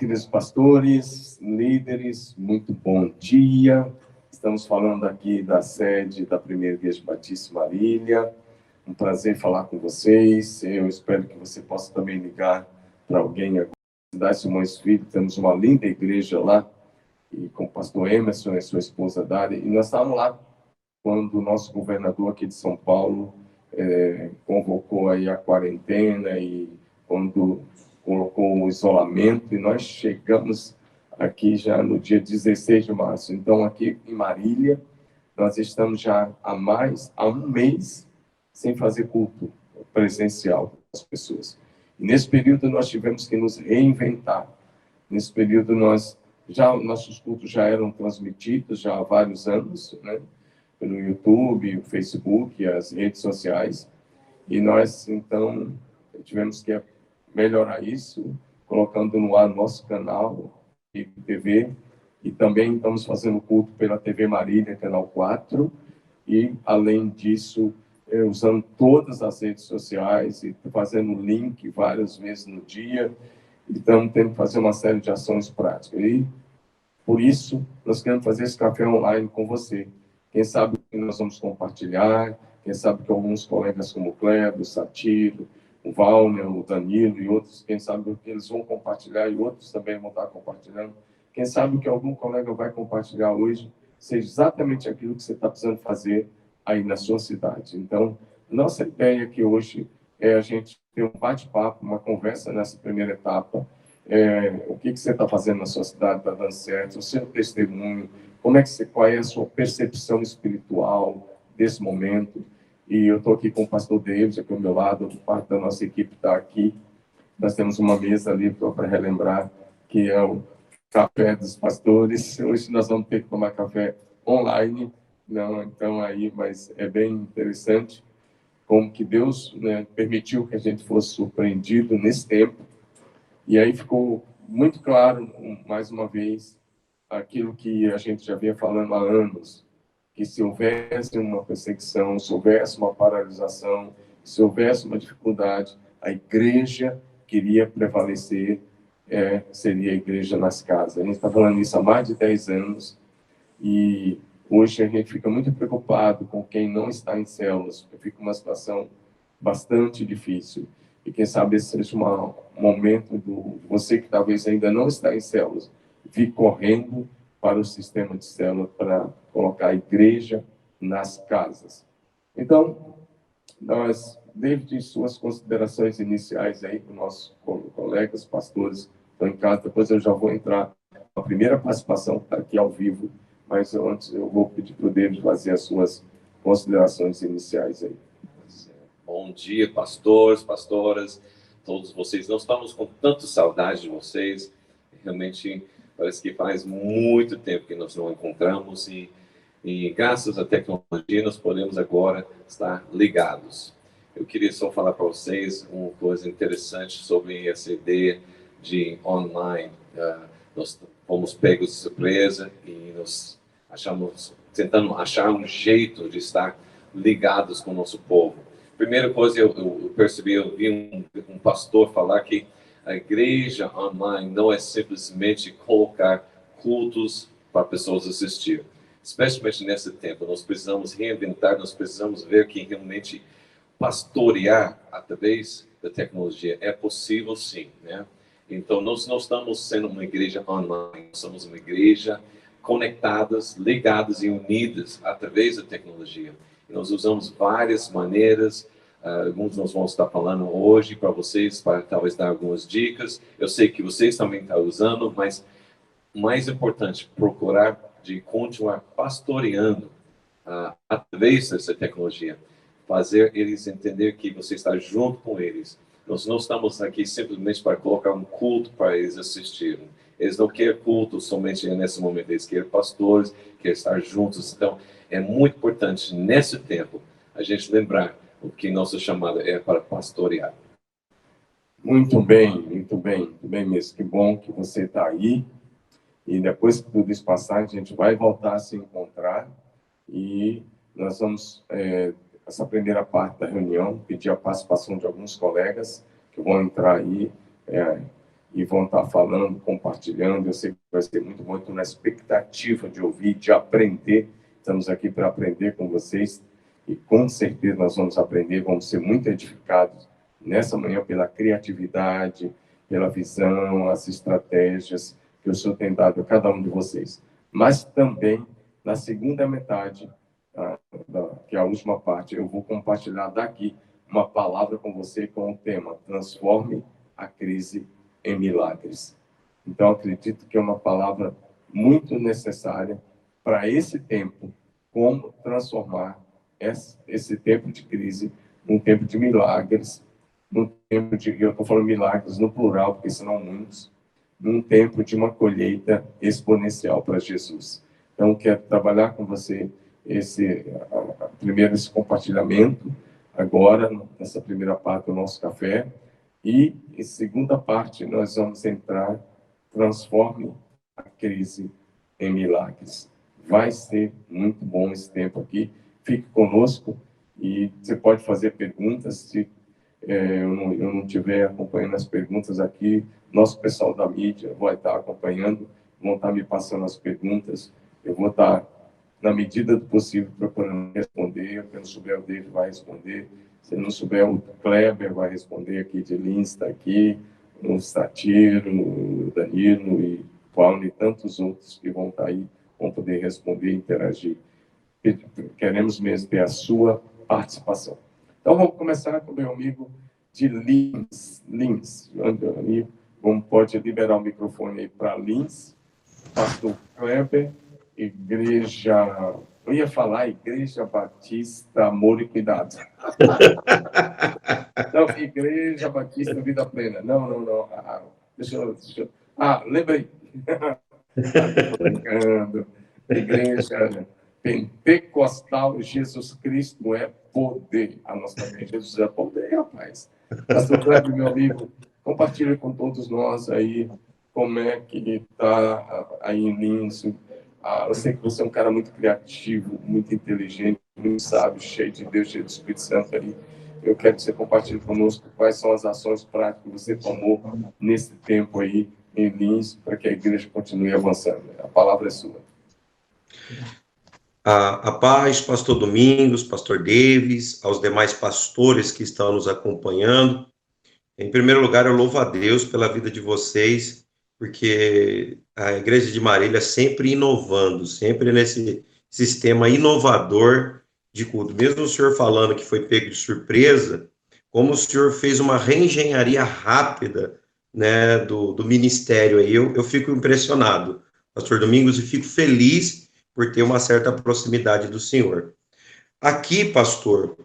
queridos pastores, líderes, muito bom dia. Estamos falando aqui da sede da Primeira Igreja Batista Marília. Um prazer falar com vocês. Eu espero que você possa também ligar para alguém agora. Cidade Simões Filho, temos uma linda igreja lá, e com o pastor Emerson e sua esposa Dália. E nós estávamos lá quando o nosso governador aqui de São Paulo convocou aí a quarentena e quando colocou o isolamento, e nós chegamos aqui já no dia 16 de março. Então, aqui em Marília, nós estamos já há um mês sem fazer culto presencial com as pessoas. E nesse período nós tivemos que nos reinventar. Nesse período nossos cultos já eram transmitidos já há vários anos, né? Pelo YouTube, o Facebook, as redes sociais. E nós, então, tivemos que melhorar isso, colocando no ar nosso canal de TV, e também estamos fazendo culto pela TV Marília, Canal 4, e, além disso, usando todas as redes sociais e fazendo link várias vezes no dia, e estamos tendo que fazer uma série de ações práticas. E, por isso, nós queremos fazer esse café online com você. Quem sabe que nós vamos compartilhar, quem sabe que alguns colegas como o Kleber, o Satiro, o Valner, o Danilo e outros, quem sabe que eles vão compartilhar e outros também vão estar compartilhando. Quem sabe que algum colega vai compartilhar hoje seja exatamente aquilo que você está precisando fazer aí na sua cidade. Então, nossa ideia aqui hoje é a gente ter um bate-papo, uma conversa nessa primeira etapa. O que você está fazendo na sua cidade, está dando certo, o seu testemunho, qual é a sua percepção espiritual desse momento. E eu estou aqui com o pastor David, aqui ao meu lado, parte da nossa equipe está aqui. Nós temos uma mesa ali para relembrar, que é o café dos pastores. Hoje nós vamos ter que tomar café online, não, então aí, mas é bem interessante como que Deus, né, permitiu que a gente fosse surpreendido nesse tempo. E aí ficou muito claro, mais uma vez, aquilo que a gente já vinha falando há anos, que se houvesse uma perseguição, se houvesse uma paralisação, se houvesse uma dificuldade, a igreja queria prevalecer, seria a igreja nas casas. A gente está falando isso há mais de 10 anos, e hoje a gente fica muito preocupado com quem não está em células, porque fica uma situação bastante difícil. E quem sabe esse seja um momento de você que talvez ainda não está em células, vir correndo para o sistema de célula para colocar a igreja nas casas. Então, nós, desde suas considerações iniciais aí para os nossos colegas, pastores, estão em casa, depois eu já vou entrar na primeira participação, que está aqui ao vivo, mas antes eu vou pedir para o David fazer as suas considerações iniciais aí. Bom dia, pastores, pastoras, todos vocês. Nós estamos com tanta saudade de vocês. Realmente, parece que faz muito tempo que nós não encontramos e graças à tecnologia nós podemos agora estar ligados. Eu queria só falar para vocês uma coisa interessante sobre essa ideia de online. Nós fomos pegos de surpresa e nós tentando achar um jeito de estar ligados com o nosso povo. Primeira coisa eu percebi, eu vi um pastor falar que a igreja online não é simplesmente colocar cultos para pessoas assistir. Especialmente nesse tempo, nós precisamos reinventar, nós precisamos ver que realmente pastorear através da tecnologia é possível sim, né? Então, nós não estamos sendo uma igreja online, nós somos uma igreja conectadas, ligadas e unidas através da tecnologia. E nós usamos várias maneiras, alguns nós vamos estar falando hoje para vocês, para talvez dar algumas dicas. Eu sei que vocês também estão usando, mas o mais importante, procurar de continuar pastoreando através dessa tecnologia. Fazer eles entender que você está junto com eles. Nós não estamos aqui simplesmente para colocar um culto para eles assistirem. Eles não querem culto somente nesse momento, eles querem pastores, querem estar juntos. Então, é muito importante, nesse tempo, a gente lembrar o que nossa chamada é para pastorear. Muito bem mesmo. Que bom que você está aí. E depois que tudo isso passar, a gente vai voltar a se encontrar. E nós vamos, essa primeira parte da reunião, pedir a participação de alguns colegas que vão entrar aí e vão estar falando, compartilhando. Eu sei que vai ser muito bom, estou na expectativa de ouvir, de aprender. Estamos aqui para aprender com vocês e com certeza nós vamos aprender, vamos ser muito edificados nessa manhã pela criatividade, pela visão, as estratégias que o Senhor tem dado a cada um de vocês. Mas também, na segunda metade, que é a última parte, eu vou compartilhar daqui uma palavra com você com o tema Transforme a Crise em Milagres. Então, acredito que é uma palavra muito necessária para esse tempo, como transformar esse tempo de crise num tempo de milagres, num tempo de, eu estou falando milagres no plural, porque senão muitos, num tempo de uma colheita exponencial para Jesus. Então, quero trabalhar com você primeiro esse compartilhamento, agora, nessa primeira parte do nosso café, e em segunda parte nós vamos entrar, transforme a crise em milagres. Vai ser muito bom esse tempo aqui, fique conosco e você pode fazer perguntas, se eu não estiver acompanhando as perguntas aqui, nosso pessoal da mídia vai estar acompanhando, vão estar me passando as perguntas, eu vou estar, na medida do possível, procurando responder. Se não souber, o David vai responder. Se não souber, o Kleber vai responder aqui, de Lins está aqui, o Satiro, o Danilo e o Paulo e tantos outros que vão estar aí, vão poder responder e interagir. Queremos mesmo ter a sua participação. Então, vamos começar com o meu amigo de Lins. Lins, pode liberar o microfone aí para Lins, pastor Kleber, Igreja... Eu ia falar Igreja Batista Amor e Cuidado. Não, Igreja Batista Vida Plena. Não. Deixa eu... lembrei. Estou brincando. Igreja Pentecostal Jesus Cristo é poder. A nossa igreja Jesus é poder, rapaz. Pastor Kleber, meu amigo, compartilhe com todos nós aí como é que está aí em Lins. Eu sei que você é um cara muito criativo, muito inteligente, muito sábio, cheio de Deus, cheio do Espírito Santo aí. Eu quero que você compartilhe conosco quais são as ações práticas que você tomou nesse tempo aí em Lins, para que a igreja continue avançando. A palavra é sua. A paz, pastor Domingos, pastor Davis, aos demais pastores que estão nos acompanhando. Em primeiro lugar, eu louvo a Deus pela vida de vocês, porque a Igreja de Marília sempre inovando, sempre nesse sistema inovador de culto. Mesmo o senhor falando que foi pego de surpresa, como o senhor fez uma reengenharia rápida, né, do ministério aí, eu fico impressionado, pastor Domingos, e fico feliz por ter uma certa proximidade do senhor. Aqui, pastor,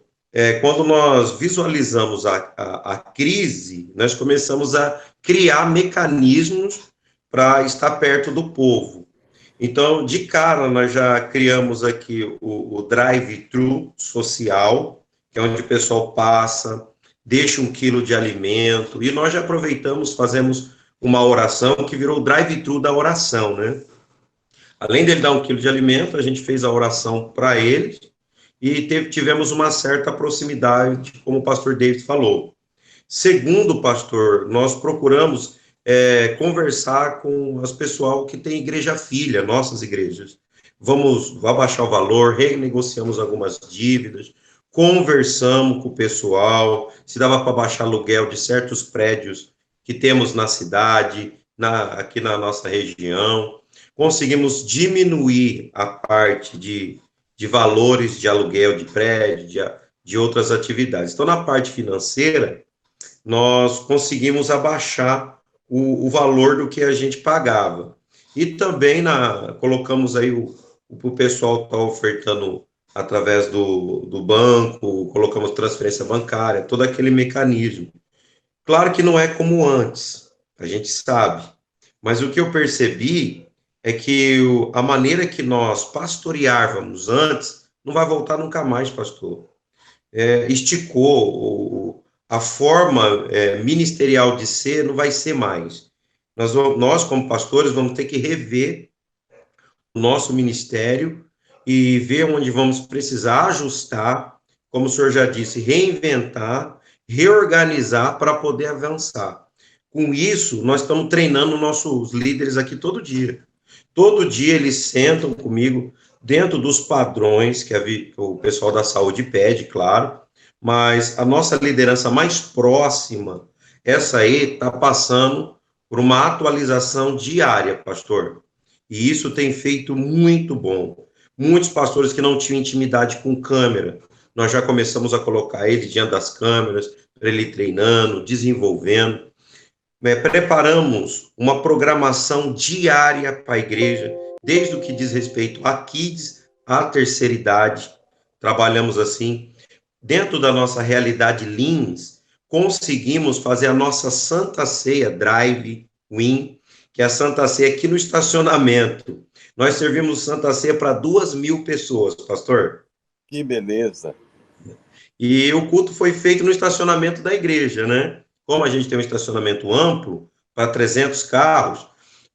quando nós visualizamos a crise, nós começamos a criar mecanismos para estar perto do povo. Então, de cara, nós já criamos aqui o drive-thru social, que é onde o pessoal passa, deixa 1 quilo de alimento, e nós já aproveitamos, fazemos uma oração que virou o drive-thru da oração, né? Além dele dar 1 quilo de alimento, a gente fez a oração para eles, e tivemos uma certa proximidade, como o pastor David falou. Segundo, pastor, nós procuramos conversar com as pessoal que tem igreja filha, nossas igrejas. Vamos abaixar o valor, renegociamos algumas dívidas, conversamos com o pessoal, se dava para baixar aluguel de certos prédios que temos na cidade, aqui na nossa região. Conseguimos diminuir a parte de valores de aluguel de prédio, de outras atividades. Então, na parte financeira, nós conseguimos abaixar o valor do que a gente pagava. E também colocamos aí o pessoal está ofertando através do banco, colocamos transferência bancária, todo aquele mecanismo. Claro que não é como antes, a gente sabe, mas o que eu percebi é que a maneira que nós pastoreávamos antes não vai voltar nunca mais, pastor. Esticou, a forma ministerial de ser não vai ser mais. Nós, como pastores, vamos ter que rever o nosso ministério e ver onde vamos precisar ajustar, como o senhor já disse, reinventar, reorganizar para poder avançar. Com isso, nós estamos treinando nossos líderes aqui todo dia. Todo dia eles sentam comigo dentro dos padrões que o pessoal da saúde pede, claro, mas a nossa liderança mais próxima, essa aí está passando por uma atualização diária, pastor. E isso tem feito muito bom. Muitos pastores que não tinham intimidade com câmera, nós já começamos a colocar ele diante das câmeras, para ele ir treinando, desenvolvendo. Preparamos uma programação diária para a igreja, desde o que diz respeito a kids, à terceira idade. Trabalhamos assim. Dentro da nossa realidade Leans, conseguimos fazer a nossa Santa Ceia Drive-In, que é a Santa Ceia aqui no estacionamento. Nós servimos Santa Ceia para 2.000 pessoas, pastor. Que beleza! E o culto foi feito no estacionamento da igreja, né? Como a gente tem um estacionamento amplo, para 300 carros,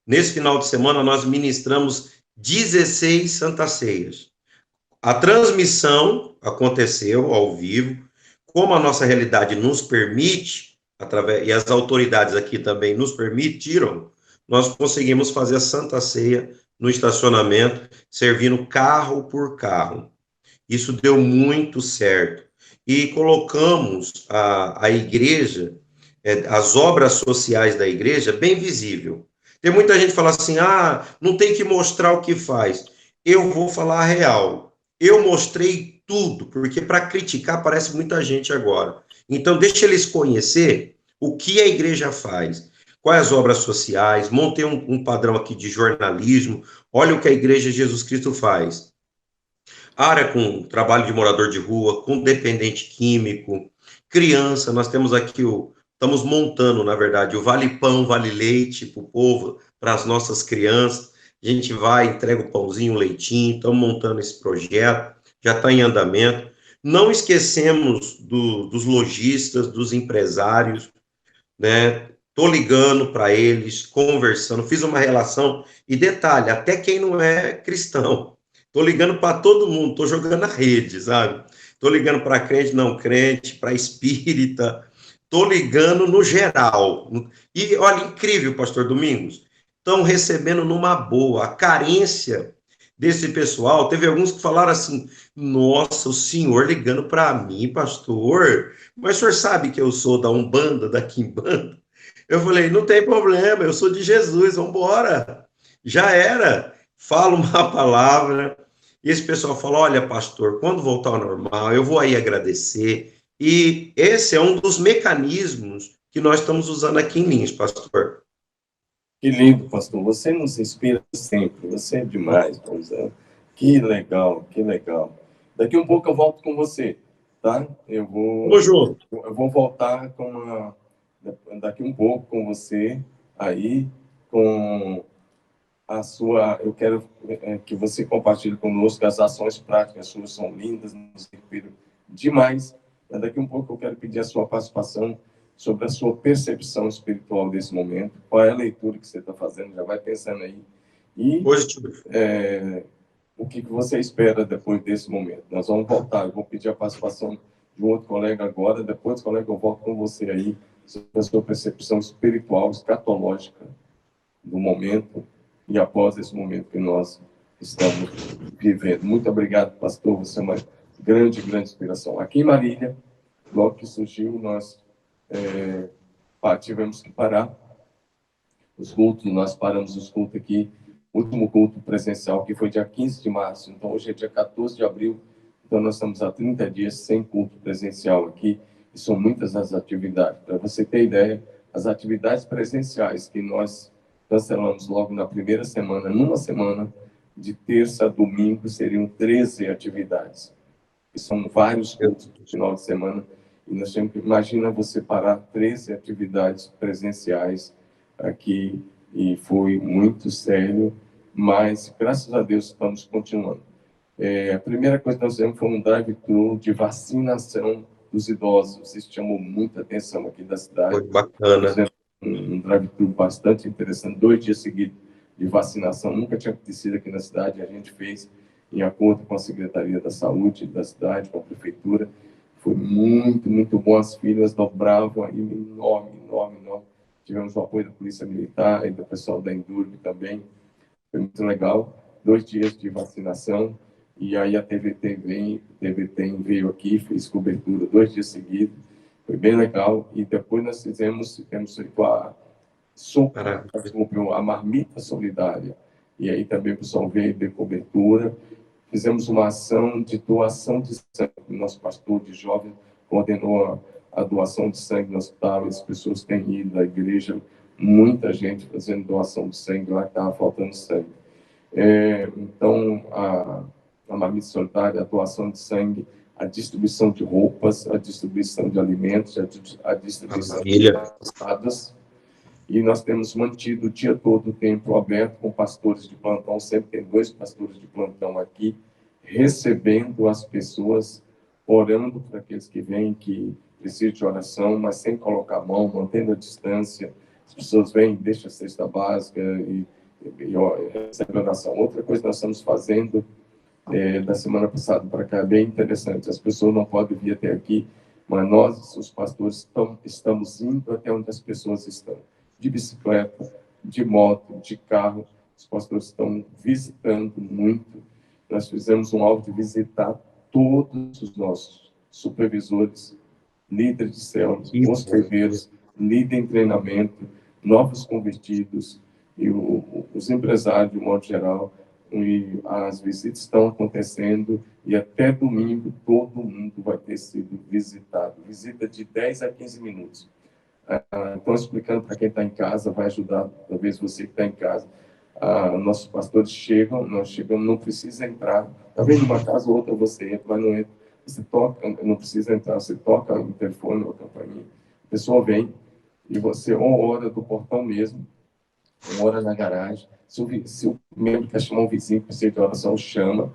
nesse final de semana nós ministramos 16 Santa Ceias. A transmissão aconteceu ao vivo, como a nossa realidade nos permite, e as autoridades aqui também nos permitiram, nós conseguimos fazer a Santa Ceia no estacionamento, servindo carro por carro. Isso deu muito certo. E colocamos a igreja, as obras sociais da igreja, bem visível. Tem muita gente que fala assim, não tem que mostrar o que faz. Eu vou falar a real. Eu mostrei tudo, porque para criticar aparece muita gente agora. Então, deixa eles conhecer o que a igreja faz, quais as obras sociais, montei um padrão aqui de jornalismo, olha o que a Igreja Jesus Cristo faz. Área com trabalho de morador de rua, com dependente químico, criança, nós temos aqui estamos montando, na verdade, o Vale Pão, Vale Leite para o povo, para as nossas crianças. A gente vai, entrega o pãozinho, o leitinho, estamos montando esse projeto, já está em andamento. Não esquecemos dos lojistas, dos empresários, né? Estou ligando para eles, conversando, fiz uma relação, e detalhe, até quem não é cristão. Estou ligando para todo mundo, estou jogando na rede, sabe? Estou ligando para crente, não crente, para espírita, estou ligando no geral. E olha, incrível, pastor Domingos, estão recebendo numa boa. A carência desse pessoal, teve alguns que falaram assim, nossa, o senhor ligando para mim, pastor, mas o senhor sabe que eu sou da Umbanda, da Quimbanda? Eu falei, não tem problema, eu sou de Jesus, vamos embora. Já era. Fala uma palavra, e esse pessoal fala, olha, pastor, quando voltar ao normal, eu vou aí agradecer. E esse é um dos mecanismos que nós estamos usando aqui em Lins, pastor. Que lindo, pastor. Você nos inspira sempre. Você é demais, Paulzão. Que legal, que legal. Daqui um pouco eu volto com você, tá? Eu vou voltar daqui um pouco com você aí, com a sua... Eu quero que você compartilhe conosco as ações práticas suas, são lindas, nos inspiram demais. Mas daqui um pouco eu quero pedir a sua participação sobre a sua percepção espiritual desse momento. Qual é a leitura que você está fazendo? Já vai pensando aí. E o que você espera depois desse momento? Nós vamos voltar. Eu vou pedir a participação de um outro colega agora. Depois, colega, eu volto com você aí sobre a sua percepção espiritual, escatológica do momento e após esse momento que nós estamos vivendo. Muito obrigado, pastor. Você é uma grande, grande inspiração. Aqui em Marília, logo que surgiu, nós tivemos que parar os cultos. Nós paramos os cultos aqui. O último culto presencial, que foi dia 15 de março. Então, hoje é dia 14 de abril. Então, nós estamos há 30 dias sem culto presencial aqui. E são muitas as atividades. Para você ter ideia, as atividades presenciais que nós cancelamos logo na primeira semana, numa semana, de terça a domingo, seriam 13 atividades. E são vários cultos no final de semana. E nós temos que, imagina você parar 13 atividades presenciais aqui, e foi muito sério, mas graças a Deus estamos continuando. A primeira coisa que nós fizemos foi um drive-thru de vacinação dos idosos. Isso chamou muita atenção aqui da cidade. Foi bacana. Um drive-thru bastante interessante, 2 dias seguidos de vacinação. Nunca tinha acontecido aqui na cidade, a gente fez em acordo com a Secretaria da Saúde da cidade, com a Prefeitura. Foi muito, muito bom. As filas dobravam, enorme, enorme, enorme. tivemos o apoio da Polícia Militar e do pessoal da Endurbe também, foi muito legal. 2 dias de vacinação, e aí a TVT veio aqui, fez cobertura 2 dias seguidos, foi bem legal, e depois nós temos feito a sopa, a marmita solidária, e aí também o pessoal veio de cobertura. Fizemos uma ação de doação de sangue, o nosso pastor de jovem coordenou a doação de sangue no hospital, as pessoas têm ido à igreja, muita gente fazendo doação de sangue lá, que estava faltando sangue. Então, a marmita solidária, a doação de sangue, a distribuição de roupas, a distribuição de alimentos, a distribuição de passadas. E nós temos mantido o dia todo o templo aberto com pastores de plantão, sempre tem 2 pastores de plantão aqui, recebendo as pessoas, orando para aqueles que vêm, que precisam de oração, mas sem colocar a mão, mantendo a distância. As pessoas vêm, deixam a cesta básica e recebem oração. Outra coisa que nós estamos fazendo da semana passada para cá, é bem interessante, as pessoas não podem vir até aqui, mas nós, os pastores, estamos indo até onde as pessoas estão, de bicicleta, de moto, de carro, os pastores estão visitando muito. Nós fizemos um alvo de visitar todos os nossos supervisores, líderes de células, hospedeiros, líder em treinamento, novos convertidos, e os empresários, de modo geral, e as visitas estão acontecendo, e até domingo todo mundo vai ter sido visitado. Visita de 10 a 15 minutos. Então, explicando para quem está em casa, vai ajudar, talvez você que está em casa. Nossos pastores chegam, nós chegamos, não precisa entrar. Está vendo uma casa ou outra, você entra, mas não entra. Você toca, não precisa entrar, você toca o interfone ou a campainha, a pessoa vem, e você ou ora do portão mesmo, ou ora na garagem. Se o membro quer chamar um vizinho para você de oração, chama.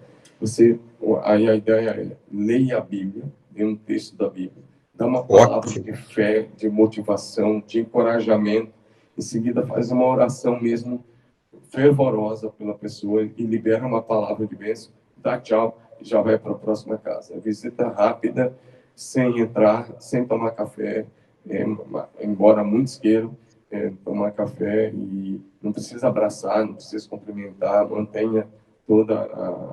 Aí a ideia é, leia a Bíblia, lê um texto da Bíblia, dá uma palavra de fé, de motivação, de encorajamento. Em seguida, faz uma oração mesmo fervorosa pela pessoa e libera uma palavra de bênção, dá tchau e já vai para a próxima casa. A visita rápida, sem entrar, sem tomar café, embora muitos queiram tomar café, e não precisa abraçar, não precisa cumprimentar, mantenha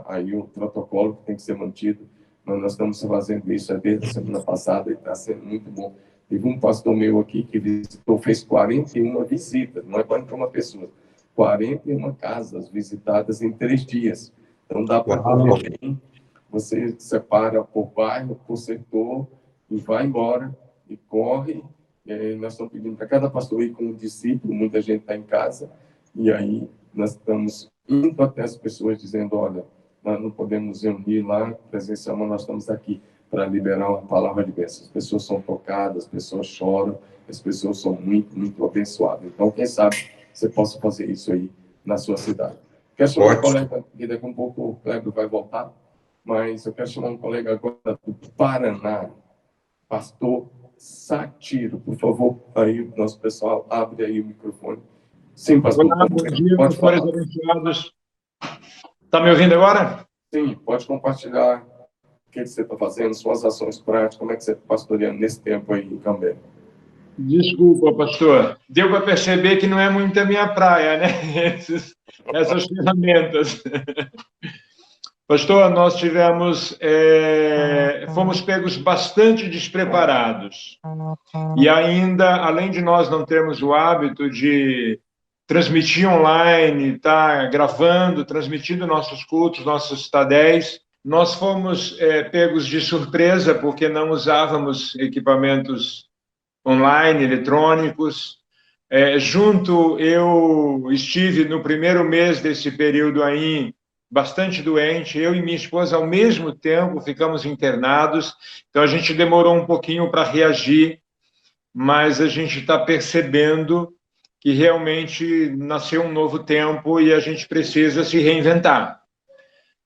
aí o protocolo que tem que ser mantido. Mas nós estamos fazendo isso desde a semana passada e está sendo muito bom. Teve um pastor meu aqui que visitou, fez 41 visitas, não é 41 pessoas, 41 casas visitadas em 3 dias. Então dá para correr bem, você separa por bairro, por setor, e vai embora, e corre. Nós estamos pedindo para cada pastor ir com um discípulo, muita gente está em casa, e aí nós estamos indo até as pessoas dizendo, olha, nós não podemos reunir lá presencial, mas nós estamos aqui para liberar uma palavra de bênção. As pessoas são tocadas, as pessoas choram, as pessoas são muito, muito abençoadas. Então, quem sabe você possa fazer isso aí na sua cidade. Quero chamar um colega, que daqui a um pouco o Kleber vai voltar, mas eu quero chamar um colega agora do Paraná, pastor Satiro, por favor. Aí, nosso pessoal, abre aí o microfone. Sim, pastor. Olá, bom dia, pastores abençoados. Está me ouvindo agora? Sim, pode compartilhar o que você está fazendo, suas ações práticas, como é que você está pastoreando nesse tempo aí em Cambé. Desculpa, pastor. Deu para perceber que não é muito a minha praia, né? Essas ferramentas. Pastor, nós fomos pegos bastante despreparados. E ainda, além de nós não termos o hábito de transmitir online, tá gravando, transmitindo nossos cultos, nossos tadéis, nós fomos pegos de surpresa porque não usávamos equipamentos online, eletrônicos. Eu estive no primeiro mês desse período aí bastante doente, eu e minha esposa ao mesmo tempo ficamos internados, então a gente demorou um pouquinho para reagir, mas a gente está percebendo que realmente nasceu um novo tempo e a gente precisa se reinventar.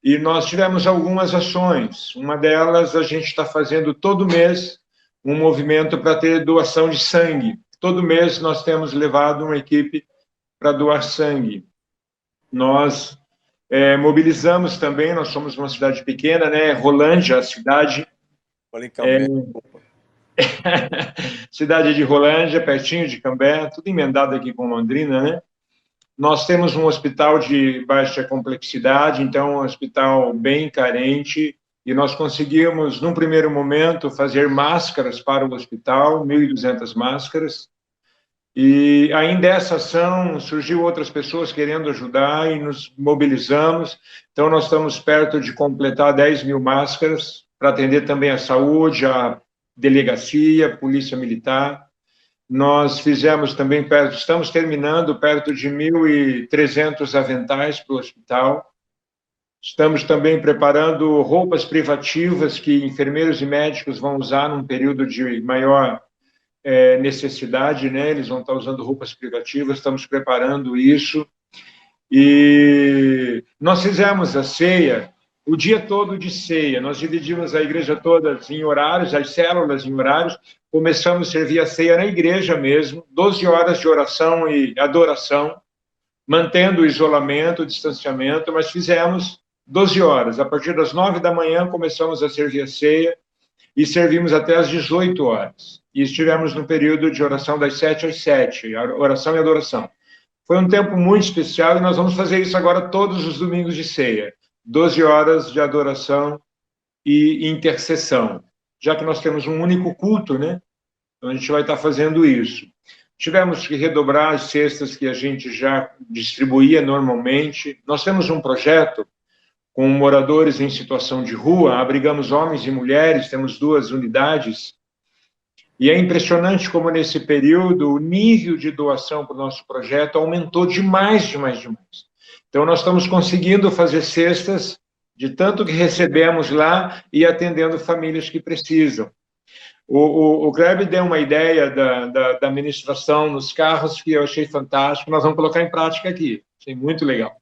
E nós tivemos algumas ações. Uma delas, a gente está fazendo todo mês um movimento para ter doação de sangue. Todo mês nós temos levado uma equipe para doar sangue. Nós mobilizamos também, nós somos uma cidade pequena, né? Rolândia, a cidade. cidade de Rolândia, pertinho de Cambé, tudo emendado aqui com Londrina, né? Nós temos um hospital de baixa complexidade, então um hospital bem carente, e nós conseguimos, num primeiro momento, fazer máscaras para o hospital, 1.200 máscaras, e ainda essa ação surgiu outras pessoas querendo ajudar e nos mobilizamos, então nós estamos perto de completar 10.000 máscaras para atender também a saúde, a delegacia, polícia militar. Nós fizemos também, estamos terminando perto de 1.300 aventais para o hospital. Estamos também preparando roupas privativas que enfermeiros e médicos vão usar num período de maior necessidade, né? Eles vão estar usando roupas privativas, estamos preparando isso. E nós fizemos a ceia, o dia todo de ceia, nós dividimos a igreja toda em horários, as células em horários, começamos a servir a ceia na igreja mesmo, 12 horas de oração e adoração, mantendo o isolamento, o distanciamento, mas fizemos 12 horas. A partir das 9 da manhã começamos a servir a ceia e servimos até às 18 horas. E estivemos no período de oração das 7 às 7, oração e adoração. Foi um tempo muito especial e nós vamos fazer isso agora todos os domingos de ceia. 12 horas de adoração e intercessão, já que nós temos um único culto, né? Então a gente vai estar fazendo isso. Tivemos que redobrar as cestas que a gente já distribuía normalmente. Nós temos um projeto com moradores em situação de rua, abrigamos homens e mulheres, temos 2 unidades, e é impressionante como nesse período o nível de doação para o nosso projeto aumentou demais. Então nós estamos conseguindo fazer cestas de tanto que recebemos lá e atendendo famílias que precisam. O Kleber deu uma ideia da administração nos carros que eu achei fantástico, nós vamos colocar em prática aqui, achei muito legal.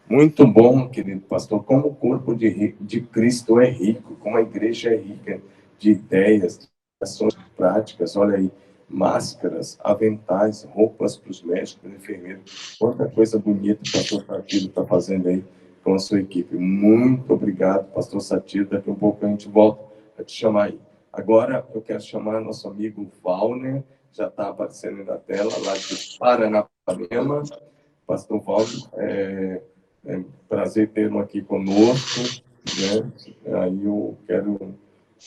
Muito bom, querido pastor, como o corpo de Cristo é rico, como a igreja é rica de ideias, de ações práticas, olha aí, máscaras, aventais, roupas para os médicos, enfermeiros, quanta coisa bonita o pastor Satiro está fazendo aí com a sua equipe. Muito obrigado, pastor Satiro, daqui a um pouco a gente volta a te chamar aí. Agora eu quero chamar nosso amigo Valner, já está aparecendo na tela, lá de Paranapanema. Pastor Valner, é um prazer tê-lo aqui conosco, né? Aí eu quero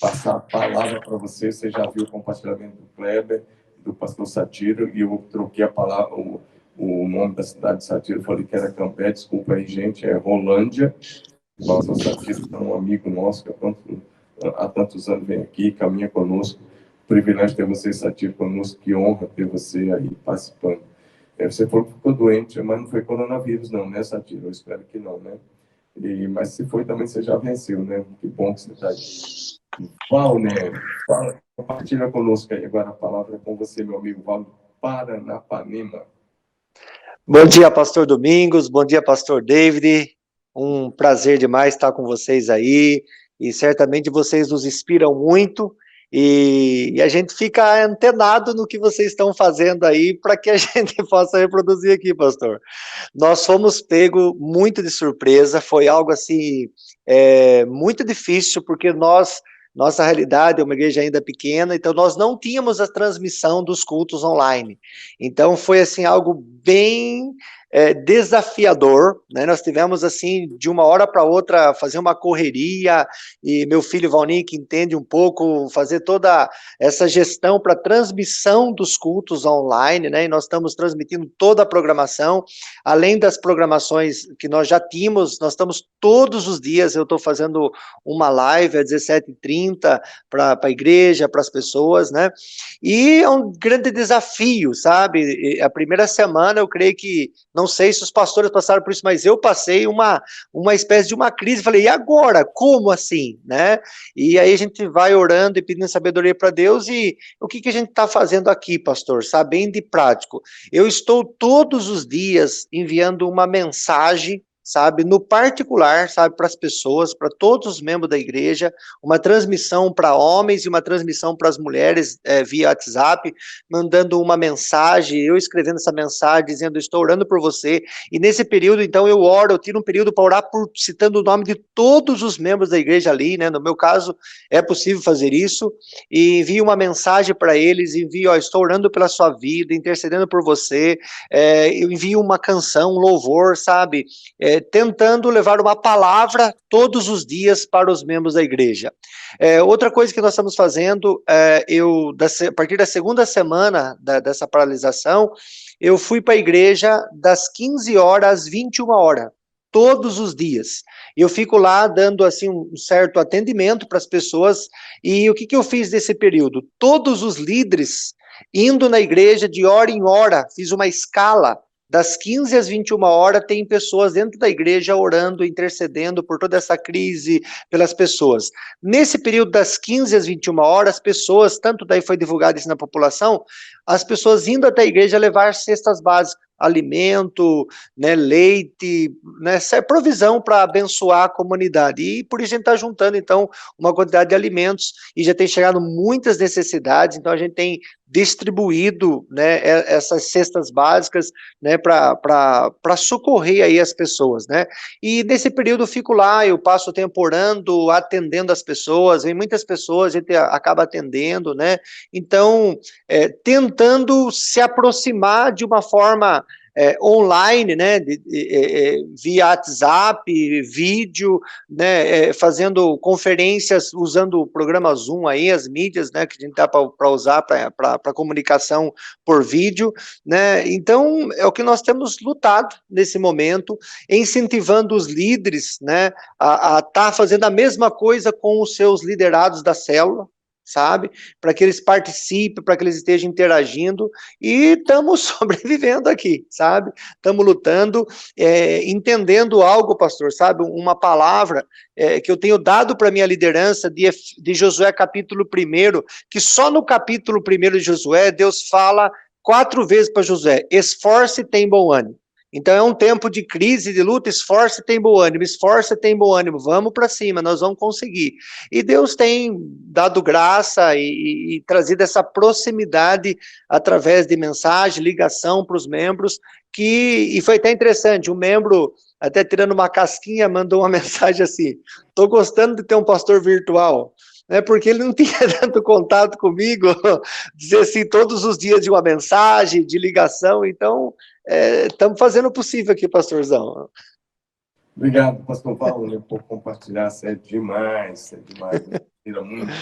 passar a palavra para você. Você já viu o compartilhamento do Kleber, do pastor Satiro, e eu troquei a palavra, o nome da cidade de Satiro, falei que era Cambé, desculpa aí, gente, é Rolândia. O pastor Satiro é um amigo nosso, que há tantos anos vem aqui, caminha conosco. Privilégio ter você, Satiro, conosco, que honra ter você aí participando. Você falou que ficou doente, mas não foi coronavírus não, né, Satiro? Eu espero que não, né? Mas se foi também, você já venceu, né? Que bom que você está aí. Valner, compartilha conosco aí agora a palavra é com você, meu amigo Valner, Paranapanema. Bom dia, pastor Domingos, bom dia, pastor David, um prazer demais estar com vocês aí, e certamente vocês nos inspiram muito, e a gente fica antenado no que vocês estão fazendo aí, para que a gente possa reproduzir aqui, pastor. Nós fomos pego muito de surpresa, foi algo assim, muito difícil, porque nossa realidade é uma igreja ainda pequena, então nós não tínhamos a transmissão dos cultos online. Então foi assim algo bem desafiador, né? Nós tivemos assim de uma hora para outra fazer uma correria, e meu filho Valnir, que entende um pouco, fazer toda essa gestão para transmissão dos cultos online, né? E nós estamos transmitindo toda a programação, além das programações que nós já tínhamos, nós estamos todos os dias, eu estou fazendo uma live às 17h30 para a igreja, para as pessoas, né? E é um grande desafio, sabe? A primeira semana, eu creio que, não sei se os pastores passaram por isso, mas eu passei uma espécie de uma crise, falei, e agora? Como assim? Né? E aí a gente vai orando e pedindo sabedoria para Deus, e o que a gente está fazendo aqui, pastor? Sabendo e prático. Eu estou todos os dias enviando uma mensagem sabe, no particular, sabe, para as pessoas, para todos os membros da igreja, uma transmissão para homens e uma transmissão para as mulheres via WhatsApp, mandando uma mensagem, eu escrevendo essa mensagem, dizendo, estou orando por você, e nesse período, então, eu oro, eu tiro um período para orar citando o nome de todos os membros da igreja ali, né, no meu caso, é possível fazer isso, e envio uma mensagem para eles, envio, estou orando pela sua vida, intercedendo por você, eu envio uma canção, um louvor, sabe, tentando levar uma palavra todos os dias para os membros da igreja. Outra coisa que nós estamos fazendo, a partir da segunda semana dessa paralisação, eu fui para a igreja das 15 horas às 21 horas, todos os dias. Eu fico lá dando assim um certo atendimento para as pessoas, e o que eu fiz nesse período? Todos os líderes indo na igreja de hora em hora, fiz uma escala, das 15 às 21 horas, tem pessoas dentro da igreja orando, intercedendo por toda essa crise, pelas pessoas. Nesse período das 15 às 21 horas, as pessoas, tanto daí foi divulgado isso na população, as pessoas indo até a igreja levar cestas básicas, alimento, né, leite, né, provisão para abençoar a comunidade. E por isso a gente está juntando, então, uma quantidade de alimentos, e já tem chegado muitas necessidades, então a gente tem distribuído, né, essas cestas básicas, né, para socorrer aí as pessoas, né, e nesse período eu fico lá, eu passo o tempo orando, atendendo as pessoas, vem muitas pessoas, a gente acaba atendendo, né, então, tentando se aproximar de uma forma online, né, via WhatsApp, vídeo, né, fazendo conferências, usando o programa Zoom aí, as mídias, né, que a gente dá para usar para comunicação por vídeo, né, então é o que nós temos lutado nesse momento, incentivando os líderes, né, a estar fazendo a mesma coisa com os seus liderados da célula, sabe, para que eles participem, para que eles estejam interagindo, e estamos sobrevivendo aqui, sabe, estamos lutando, entendendo algo, pastor, sabe, uma palavra que eu tenho dado para minha liderança de Josué capítulo 1, que só no capítulo 1 de Josué, Deus fala 4 vezes para Josué, esforce e tem bom ânimo. Então é um tempo de crise, de luta, esforço e tem bom ânimo, esforço e tem bom ânimo, vamos para cima, nós vamos conseguir. E Deus tem dado graça e trazido essa proximidade através de mensagem, ligação para os membros, e foi até interessante, um membro, até tirando uma casquinha, mandou uma mensagem assim, estou gostando de ter um pastor virtual, né, porque ele não tinha tanto contato comigo, dizer assim, todos os dias de uma mensagem, de ligação, então... estamos fazendo o possível aqui, pastorzão. Obrigado, pastor Paulo, por compartilhar, é demais, tira muito.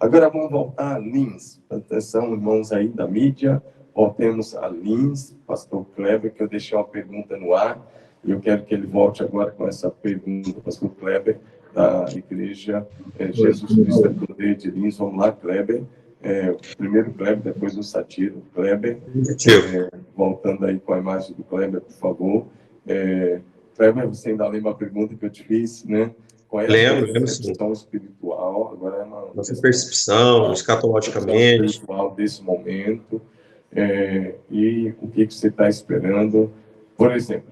Agora vamos voltar a Lins, atenção, irmãos aí da mídia, voltemos a Lins, pastor Kleber, que eu deixei uma pergunta no ar, e eu quero que ele volte agora com essa pergunta, pastor Kleber, da igreja Jesus Cristo é Poder de Lins. Vamos lá, Kleber. Primeiro Kleber, depois o Satiro. Kleber, voltando aí com a imagem do Kleber, por favor. Kleber, você ainda lembra a pergunta que eu te fiz, né? Qual é a percepção espiritual? Agora é uma nossa percepção, escatologicamente. Espiritual desse momento, e o que você está esperando. Por exemplo,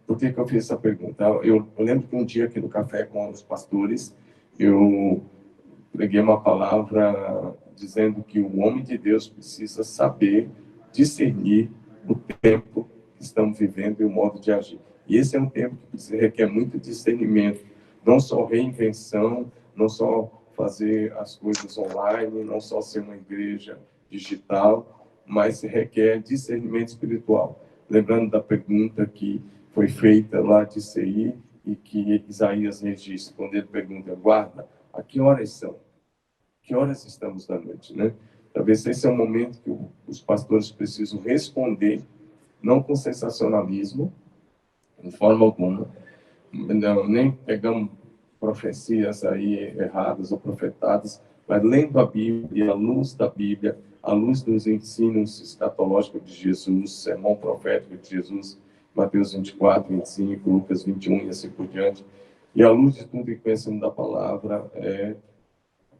por que eu fiz essa pergunta? Eu lembro que um dia aqui no café com os pastores, eu preguei uma palavra dizendo que o homem de Deus precisa saber discernir o tempo que estamos vivendo e o modo de agir. E esse é um tempo que requer muito discernimento, não só reinvenção, não só fazer as coisas online, não só ser uma igreja digital, mas requer discernimento espiritual. Lembrando da pergunta que foi feita lá de CI e que Isaías registra, quando ele pergunta, guarda, a que horas são? Que horas estamos da noite, né? Talvez esse é um momento que os pastores precisam responder, não com sensacionalismo, de forma alguma, não, nem pegamos profecias aí erradas ou profetadas, mas lendo a Bíblia, à luz da Bíblia, à luz dos ensinos escatológicos de Jesus, sermão profético de Jesus, Mateus 24, 25, Lucas 21 e assim por diante, e à luz de tudo que conhecemos da palavra,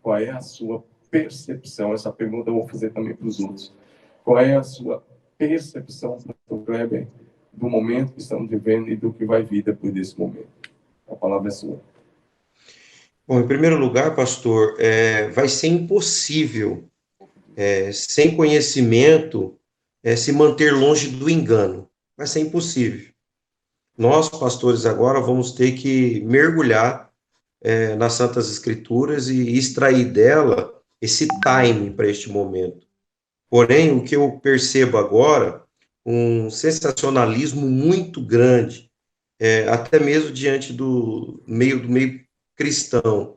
qual é a sua percepção? Essa pergunta eu vou fazer também para os outros. Qual é a sua percepção, Dr. Kleber, do momento que estamos vivendo e do que vai vir depois desse momento. A palavra é sua. Bom, em primeiro lugar, pastor, vai ser impossível, sem conhecimento, se manter longe do engano. Vai ser impossível. Nós, pastores, agora vamos ter que mergulhar nas Santas Escrituras e extrair dela esse time para este momento. Porém, o que eu percebo agora, um sensacionalismo muito grande, até mesmo diante do meio cristão,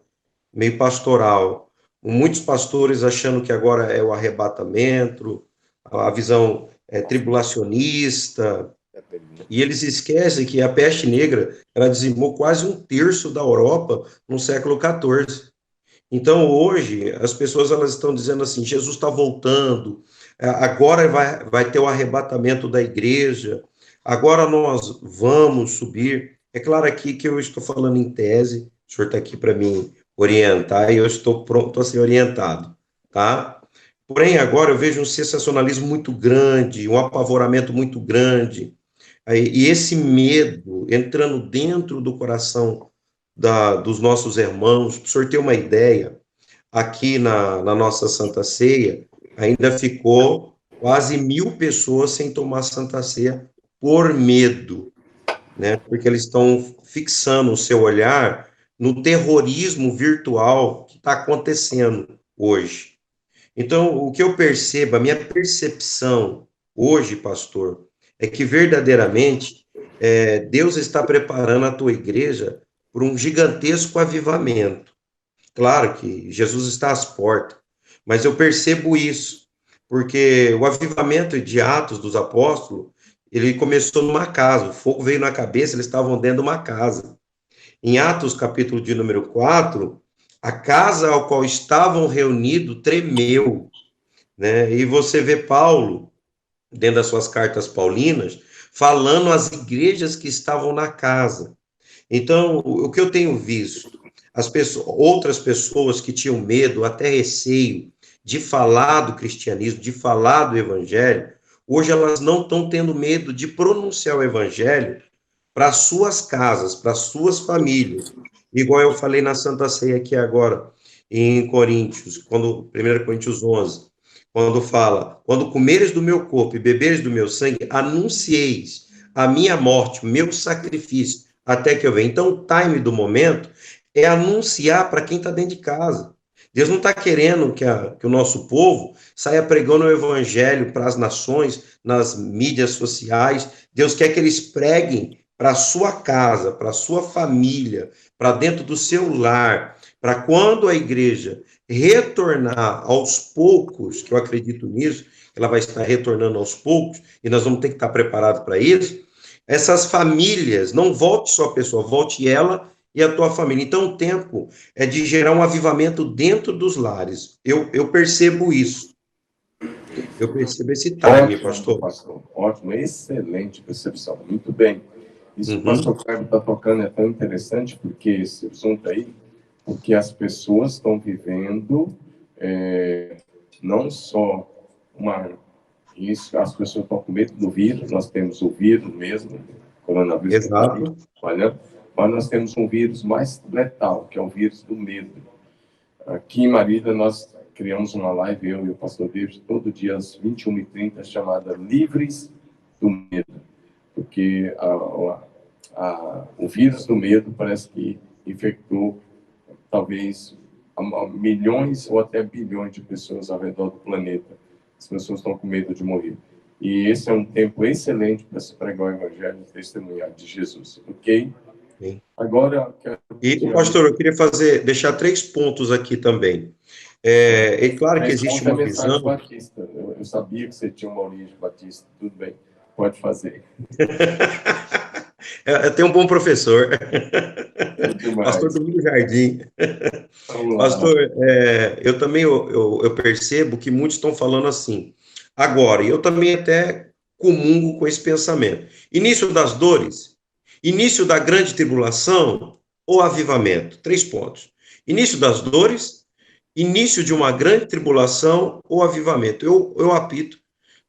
meio pastoral. Muitos pastores achando que agora é o arrebatamento, a visão tribulacionista, e eles esquecem que a peste negra, ela dizimou quase 1/3 da Europa no século XIV. Então, hoje, as pessoas elas estão dizendo assim, Jesus está voltando, agora vai ter o arrebatamento da igreja, agora nós vamos subir. É claro aqui que eu estou falando em tese, o senhor está aqui para me orientar e eu estou pronto a ser orientado, tá? Porém, agora eu vejo um sensacionalismo muito grande, um apavoramento muito grande, e esse medo entrando dentro do coração dos nossos irmãos. Para o senhor ter uma ideia, aqui na nossa Santa Ceia, ainda ficou quase 1.000 pessoas sem tomar Santa Ceia por medo, né? Porque eles estão fixando o seu olhar no terrorismo virtual que está acontecendo hoje. Então, o que eu percebo, a minha percepção hoje, pastor, é que verdadeiramente Deus está preparando a tua igreja para um gigantesco avivamento. Claro que Jesus está às portas, mas eu percebo isso, porque o avivamento de Atos dos Apóstolos, ele começou numa casa, o fogo veio na cabeça, eles estavam dentro de uma casa. Em Atos, capítulo de número 4, a casa ao qual estavam reunidos tremeu, né? E você vê Paulo, dentro das suas cartas paulinas, falando às igrejas que estavam na casa. Então, o que eu tenho visto, outras pessoas que tinham medo, até receio, de falar do cristianismo, de falar do evangelho, hoje elas não estão tendo medo de pronunciar o evangelho para suas casas, para suas famílias. Igual eu falei na Santa Ceia aqui agora, em Coríntios, 1 Coríntios 11, quando fala, quando comeres do meu corpo e beberes do meu sangue, anuncieis a minha morte, o meu sacrifício, até que eu venha. Então, o time do momento é anunciar para quem está dentro de casa. Deus não está querendo que o nosso povo saia pregando o evangelho para as nações, nas mídias sociais. Deus quer que eles preguem para a sua casa, para a sua família, para dentro do seu lar, para quando a igreja retornar aos poucos, que eu acredito nisso, ela vai estar retornando aos poucos, e nós vamos ter que estar preparados para isso. Essas famílias, não volte só a pessoa, volte ela e a tua família. Então, o tempo é de gerar um avivamento dentro dos lares. Eu percebo isso. Eu percebo esse time, pastor. Ótimo, excelente percepção, muito bem. Isso que o pastor Cleber está tocando é tão interessante, porque esse assunto aí, porque as pessoas estão vivendo não só isso, as pessoas estão com medo do vírus, nós temos o vírus mesmo, coronavírus, exato, mas nós temos um vírus mais letal, que é o vírus do medo. Aqui em Marília, nós criamos uma live, eu e o pastor David, todo dia às 21h30, chamada Livres do Medo, porque o vírus do medo parece que infectou talvez milhões ou até bilhões de pessoas ao redor do planeta. As pessoas estão com medo de morrer. E esse é um tempo excelente para se pregar o evangelho e testemunhar de Jesus, ok? Sim. Agora... pastor, eu queria deixar 3 pontos aqui também. É claro que existe uma visão... Batista. Eu sabia que você tinha uma origem batista, tudo bem, pode fazer. Eu tenho um bom professor. Pastor Domingos Jardim. Pastor, eu também eu percebo que muitos estão falando assim. Agora, eu também até comungo com esse pensamento. Início das dores, início da grande tribulação ou avivamento? 3 pontos. Início das dores, início de uma grande tribulação ou avivamento? Eu apito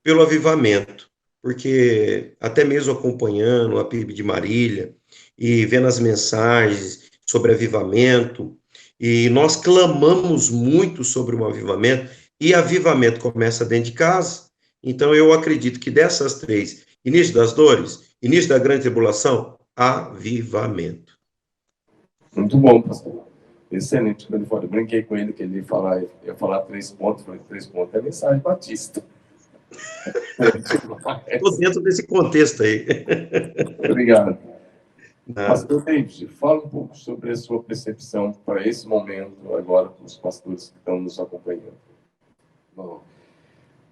pelo avivamento. porque até mesmo acompanhando a PIB de Marília e vendo as mensagens sobre avivamento, e nós clamamos muito sobre o avivamento, e avivamento começa dentro de casa. Então eu acredito que dessas três, início das dores, início da grande tribulação, avivamento. Muito bom, pastor. Excelente. Quando ele falou, eu brinquei com ele que ele ia falar 3 pontos. Falei, 3 pontos é mensagem batista. Estou dentro desse contexto aí. Obrigado. Pastor David, fala um pouco sobre a sua percepção para esse momento, agora, com os pastores que estão nos acompanhando. Bom,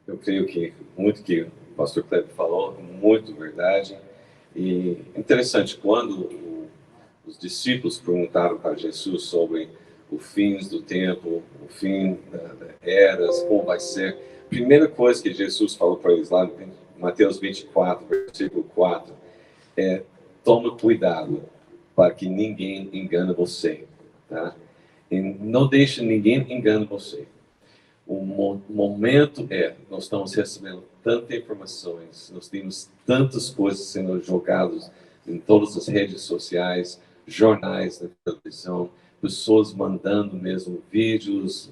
eu creio que muito que o pastor Kleber falou, muito verdade. E interessante, quando os discípulos perguntaram para Jesus sobre o fim do tempo, o fim da eras, como vai ser, a primeira coisa que Jesus falou para eles lá em Mateus 24, versículo 4, é: tome cuidado para que ninguém engane você, tá? E não deixe ninguém enganar você. O momento nós estamos recebendo tantas informações, nós temos tantas coisas sendo jogadas em todas as redes sociais, jornais, na televisão, pessoas mandando mesmo vídeos,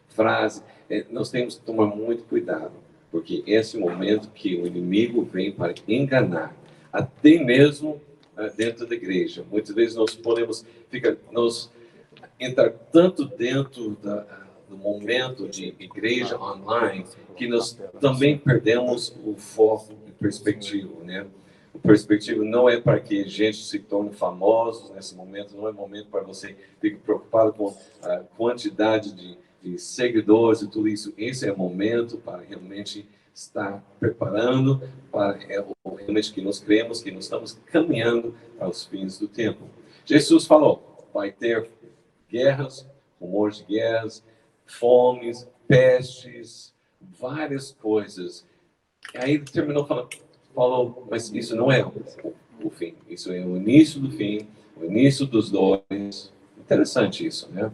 frases. Nós temos que tomar muito cuidado, porque esse é o momento que o inimigo vem para enganar, até mesmo dentro da igreja. Muitas vezes nós podemos entrar tanto dentro do momento de igreja online que nós também perdemos o foco e perspectiva, né? O perspectiva não é para que a gente se torne famosos nesse momento, não é momento para você ficar preocupado com a quantidade de seguidores e tudo isso. Esse é o momento para realmente estar preparando para realmente que nós cremos que nós estamos caminhando para os fins do tempo. Jesus falou, vai ter guerras, rumores de guerras, fomes, pestes, várias coisas. Aí ele terminou falou, mas isso não é o fim, isso é o início do fim, o início dos dores. Interessante isso, né?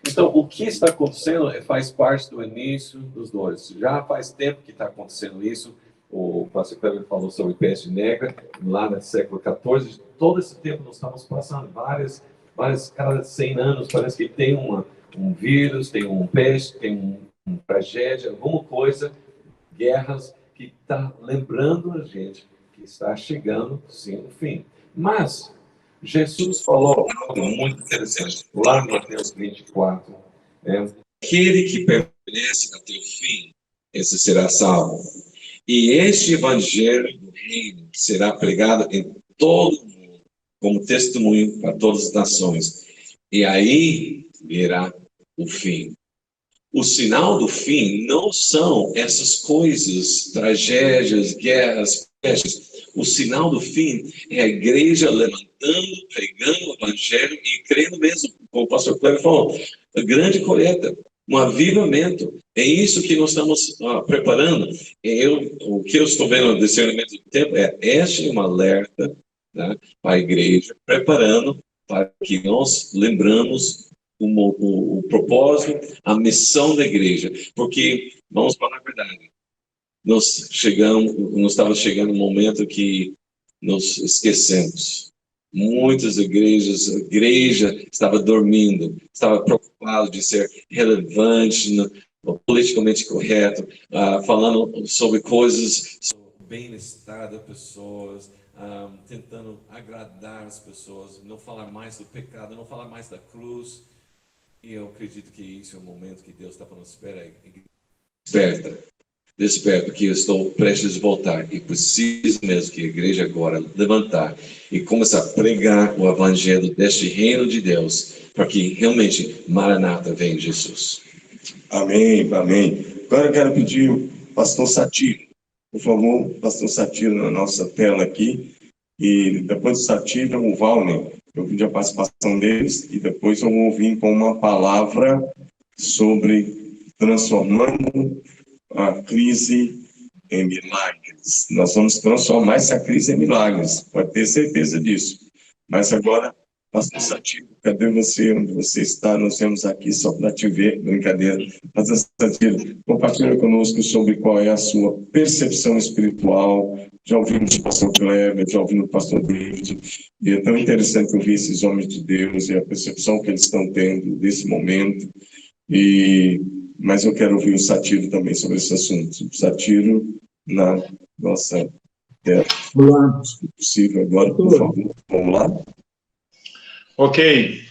Então, o que está acontecendo faz parte do início dos dores. Já faz tempo que está acontecendo isso. O pastor Kleber falou sobre peste negra, lá no século XIV. Todo esse tempo nós estamos passando várias cada 100 anos, parece que tem um vírus, tem um peste, tem uma tragédia, alguma coisa, guerras, que está lembrando a gente que está chegando, sim, o fim. Mas Jesus falou algo muito interessante, lá em Mateus 24, aquele que permanece até o fim, esse será salvo. E este evangelho do reino será pregado em todo o mundo, como testemunho para todas as nações. E aí virá o fim. O sinal do fim não são essas coisas, tragédias, guerras, pestes. O sinal do fim é a igreja levantando, pregando o evangelho e crendo mesmo, como o pastor Kleber falou, a grande colheita, um avivamento. É isso que nós estamos preparando. O que eu estou vendo no discernimento do tempo este é um alerta, né, para a igreja, preparando para que nós lembramos o propósito, a missão da igreja. Porque, vamos falar a verdade, nós estamos chegando um momento que nos esquecemos. Muitas igrejas, a igreja estava dormindo, estava preocupado de ser relevante, politicamente correto, falando sobre coisas, sobre o bem-estar das pessoas, tentando agradar as pessoas, não falar mais do pecado, não falar mais da cruz. E eu acredito que isso é o momento que Deus está falando, desperta, que eu estou prestes a voltar e preciso mesmo que a igreja agora levantar e começar a pregar o evangelho deste reino de Deus, para que realmente Maranata venha em Jesus. Amém, amém. Agora eu quero pedir o pastor Satiro, por favor, pastor Satiro na nossa tela aqui, e depois do Satiro, o Valner. Eu pedi a participação deles e depois eu vou vir com uma palavra sobre transformando a crise em milagres. Nós vamos transformar essa crise em milagres, pode ter certeza disso. Mas agora, Pastor Satiro, cadê você? Onde você está? Nós viemos aqui só para te ver, brincadeira. Pastor Satiro, compartilha conosco sobre qual é a sua percepção espiritual. Já ouvimos o pastor Kleber, já ouvimos o pastor David, e é tão interessante ouvir esses homens de Deus e a percepção que eles estão tendo desse momento. Mas eu quero ouvir o Satiro também sobre esse assunto. O Satiro, na nossa terra. Olá. Se possível, agora, por favor. Vamos lá? Ok.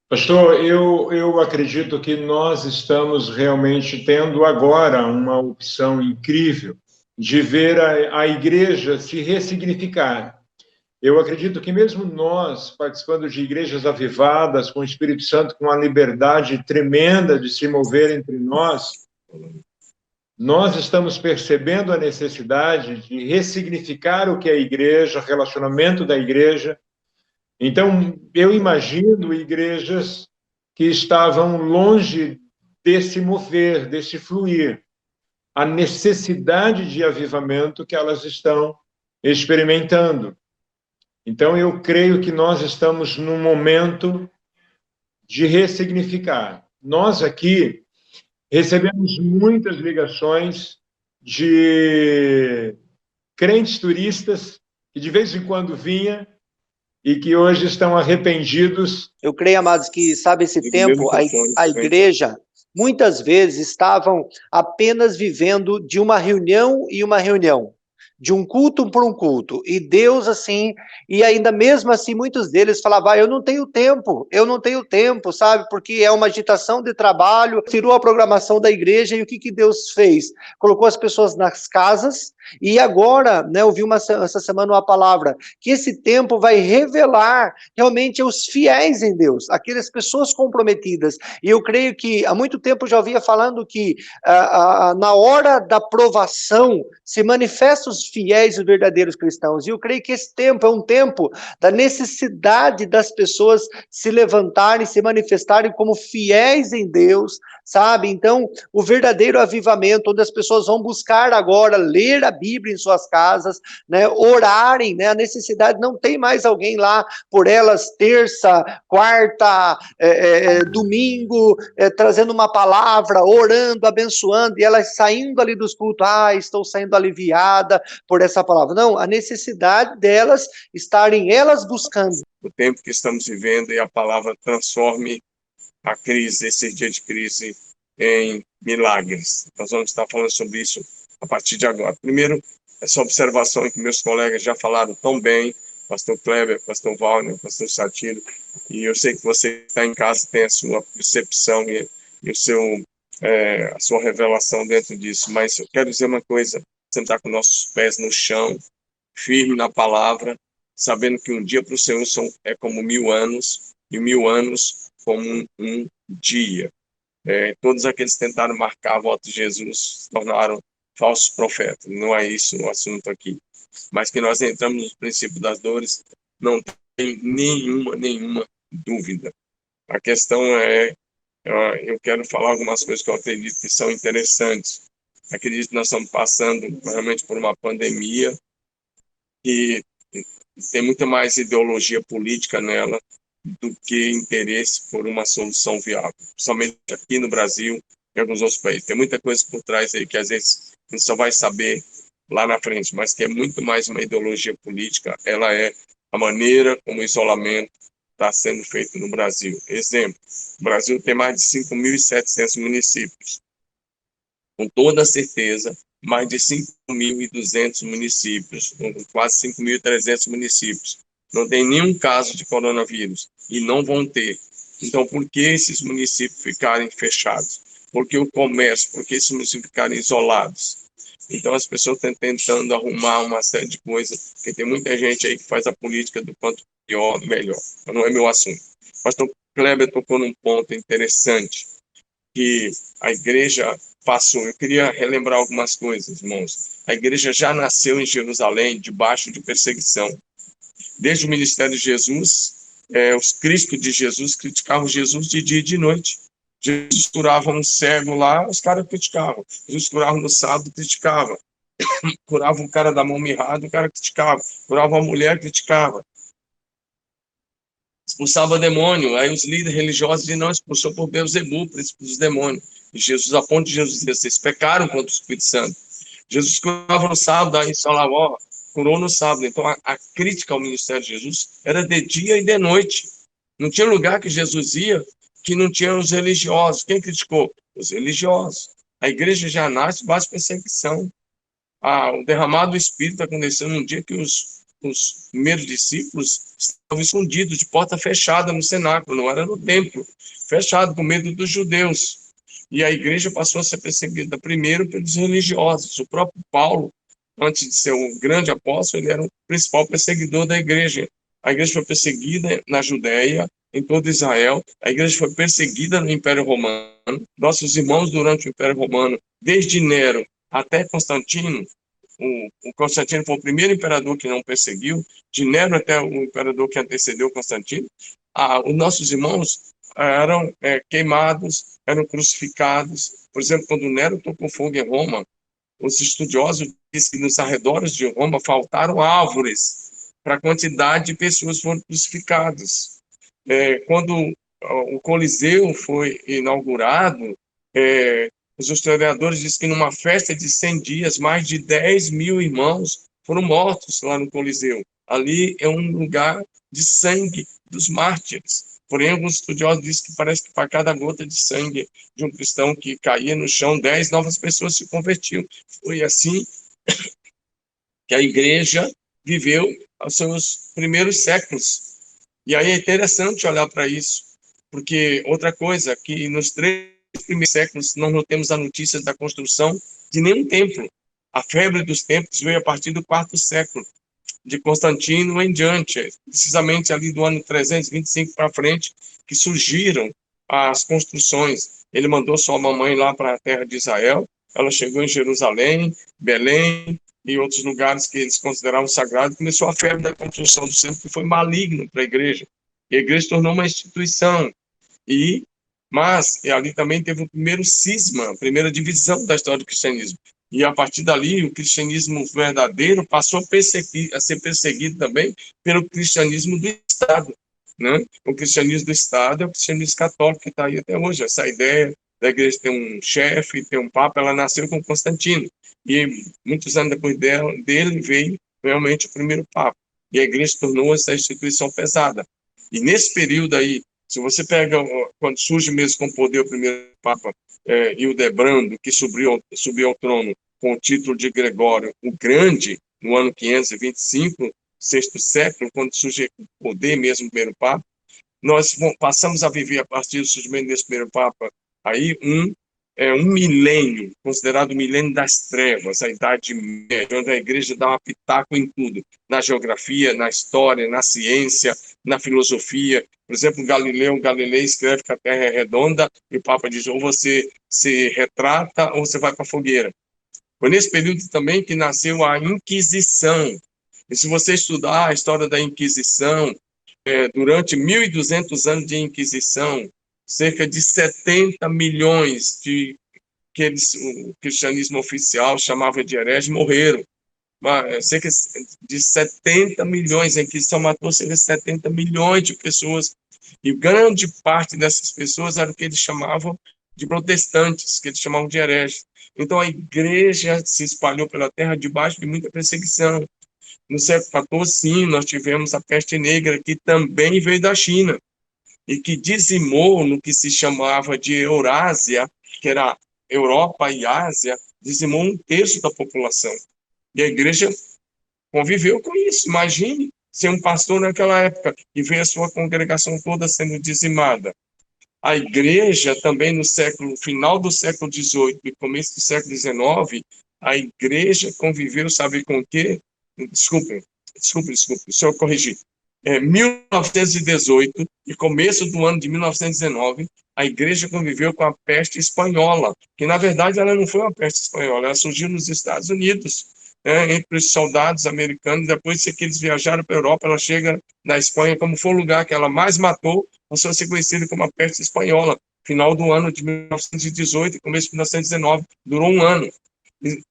Pastor, eu acredito que nós estamos realmente tendo agora uma opção incrível de ver a igreja se ressignificar. Eu acredito que mesmo nós, participando de igrejas avivadas, com o Espírito Santo, com a liberdade tremenda de se mover entre nós estamos percebendo a necessidade de ressignificar o que é a igreja, o relacionamento da igreja. Então, eu imagino igrejas que estavam longe desse mover, desse fluir, a necessidade de avivamento que elas estão experimentando. Então, eu creio que nós estamos num momento de ressignificar. Nós aqui recebemos muitas ligações de crentes turistas que de vez em quando vinha e que hoje estão arrependidos. Eu creio, amados, que, sabe, esse tempo, a igreja, muitas vezes, estavam apenas vivendo de uma reunião e uma reunião, de um culto para um culto, e Deus, assim, e ainda mesmo assim, muitos deles falavam, eu não tenho tempo, sabe, porque é uma agitação de trabalho, tirou a programação da igreja, e o que Deus fez? Colocou as pessoas nas casas, e agora, né, eu vi essa semana uma palavra, que esse tempo vai revelar realmente os fiéis em Deus, aquelas pessoas comprometidas, e eu creio que há muito tempo eu já ouvia falando que na hora da provação se manifestam os fiéis e verdadeiros cristãos, e eu creio que esse tempo é um tempo da necessidade das pessoas se levantarem, se manifestarem como fiéis em Deus, sabe? Então, o verdadeiro avivamento, onde as pessoas vão buscar agora ler a Bíblia em suas casas, né, orarem, né, a necessidade, não tem mais alguém lá por elas, terça, quarta, domingo, trazendo uma palavra, orando, abençoando, e elas saindo ali dos cultos, estou saindo aliviada por essa palavra. Não, a necessidade delas estarem elas buscando. O tempo que estamos vivendo e a palavra transforme a crise, esse dia de crise, em milagres. Nós vamos estar falando sobre isso a partir de agora. Primeiro, essa observação que meus colegas já falaram tão bem, pastor Kleber, pastor Wagner, pastor Satiro, e eu sei que você está em casa, tem a sua percepção e o seu, a sua revelação dentro disso, mas eu quero dizer uma coisa, sentar com nossos pés no chão, firme na palavra, sabendo que um dia para o Senhor é como 1000 anos, e 1000 anos como um dia. Todos aqueles que tentaram marcar a volta de Jesus se tornaram falsos profetas. Não é isso o assunto aqui. Mas que nós entramos no princípio das dores, não tem nenhuma dúvida. A questão eu quero falar algumas coisas que eu acredito que são interessantes. Acredito que nós estamos passando realmente por uma pandemia e tem muita mais ideologia política nela do que interesse por uma solução viável, principalmente aqui no Brasil e em alguns outros países. Tem muita coisa por trás aí que às vezes a gente só vai saber lá na frente, mas que é muito mais uma ideologia política, ela é a maneira como o isolamento está sendo feito no Brasil. Exemplo, o Brasil tem mais de 5.700 municípios. Com toda certeza, mais de 5.200 municípios, quase 5.300 municípios. Não tem nenhum caso de coronavírus e não vão ter. Então, por que esses municípios ficarem fechados? Por que o comércio? Por que esses municípios ficarem isolados? Então, as pessoas estão tentando arrumar uma série de coisas, porque tem muita gente aí que faz a política do quanto pior, melhor. Mas não é meu assunto. O pastor Kleber tocou num ponto interessante, que a igreja passou. Eu queria relembrar algumas coisas, irmãos. A igreja já nasceu em Jerusalém debaixo de perseguição. Desde o ministério de Jesus, os críticos de Jesus criticavam Jesus de dia e de noite. Jesus curava um cego lá, os caras criticavam. Jesus curava no sábado, criticava. Curava um cara da mão mirrada, o cara criticava. Curava uma mulher, criticava. expulsava demônio, aí os líderes religiosos diziam, não, expulsou por Beelzebul, príncipe dos demônios. E Jesus, a ponto de Jesus dizer, vocês pecaram contra o Espírito Santo. Jesus curava no sábado, aí falava, ó, curou no sábado. Então, a crítica ao ministério de Jesus era de dia e de noite. Não tinha lugar que Jesus ia que não tinha os religiosos. Quem criticou? Os religiosos. A igreja já nasce base perseguição. O derramado do Espírito aconteceu num dia que os primeiros discípulos estavam escondidos, de porta fechada no cenáculo, não era no templo, fechado, com medo dos judeus. E a igreja passou a ser perseguida primeiro pelos religiosos. O próprio Paulo, antes de ser um grande apóstolo, ele era o principal perseguidor da igreja. A igreja foi perseguida na Judéia, em todo Israel. A igreja foi perseguida no Império Romano. Nossos irmãos durante o Império Romano, desde Nero até Constantino, o Constantino foi o primeiro imperador que não perseguiu, de Nero até o imperador que antecedeu Constantino. Os nossos irmãos eram queimados, eram crucificados. Por exemplo, quando Nero tocou fogo em Roma, os estudiosos dizem que nos arredores de Roma faltaram árvores para a quantidade de pessoas que foram crucificadas. Quando o Coliseu foi inaugurado, os historiadores dizem que numa festa de 100 dias, mais de 10 mil irmãos foram mortos lá no Coliseu. Ali é um lugar de sangue dos mártires. Porém, alguns estudiosos dizem que parece que para cada gota de sangue de um cristão que caía no chão, 10 novas pessoas se convertiam. Foi assim que a igreja viveu os seus primeiros séculos. E aí é interessante olhar para isso, porque outra coisa, que nos 3 primeiros séculos nós não temos a notícia da construção de nenhum templo. A febre dos templos veio a partir do 4º século, de Constantino em diante, precisamente ali do ano 325 para frente, que surgiram as construções. Ele mandou sua mamãe lá para a terra de Israel, ela chegou em Jerusalém, Belém e outros lugares que eles consideravam sagrados, começou a febre da construção do templo, que foi maligno para a igreja. E a igreja se tornou uma instituição. Mas ali também teve o primeiro cisma, a primeira divisão da história do cristianismo. E a partir dali, o cristianismo verdadeiro passou a ser perseguido também pelo cristianismo do Estado. Né? O cristianismo do Estado é o cristianismo católico que está aí até hoje. Essa ideia da igreja ter um chefe, ter um papa, ela nasceu com Constantino. E muitos anos depois dele veio realmente o primeiro papa. E a igreja se tornou essa instituição pesada. E nesse período aí, se você pega, quando surge mesmo com poder o primeiro Papa, Hildebrando, que subiu ao trono com o título de Gregório o Grande, no ano 525, sexto século, quando surge o poder mesmo do primeiro Papa, nós passamos a viver, a partir do surgimento desse primeiro Papa, aí um milênio, considerado o milênio das trevas, a Idade Média, onde a igreja dá um pitaco em tudo, na geografia, na história, na ciência, na filosofia. Por exemplo, Galileu escreve que a Terra é redonda, e o Papa diz, ou você se retrata, ou você vai para a fogueira. Foi nesse período também que nasceu a Inquisição. E se você estudar a história da Inquisição, durante 1.200 anos de Inquisição, cerca de 70 milhões que o cristianismo oficial chamava de hereges morreram. Cerca de 70 milhões, a Inquisição matou cerca de 70 milhões de pessoas, e grande parte dessas pessoas era o que eles chamavam de protestantes, que eles chamavam de hereges. Então a igreja se espalhou pela terra debaixo de muita perseguição. No século XIV, sim, nós tivemos a peste negra, que também veio da China, e que dizimou no que se chamava de Eurásia, que era Europa e Ásia, dizimou 1/3 da população. E a igreja conviveu com isso. Imagine ser um pastor naquela época e ver a sua congregação toda sendo dizimada. A igreja também no final do século XVIII e começo do século XIX, a igreja conviveu, sabe com o quê? Desculpe, se eu corrigir. 1918 e começo do ano de 1919, a igreja conviveu com a peste espanhola, que na verdade ela não foi uma peste espanhola, ela surgiu nos Estados Unidos, entre os soldados americanos. Depois que eles viajaram para a Europa, ela chega na Espanha, como foi o lugar que ela mais matou, passou a ser conhecida como a peste espanhola. Final do ano de 1918 e começo de 1919, durou um ano.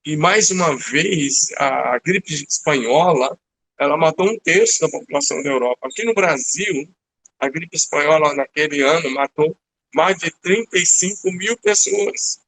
E mais uma vez, a gripe espanhola, ela matou 1/3 da população da Europa. Aqui no Brasil, A gripe espanhola, naquele ano, matou mais de 35 mil pessoas.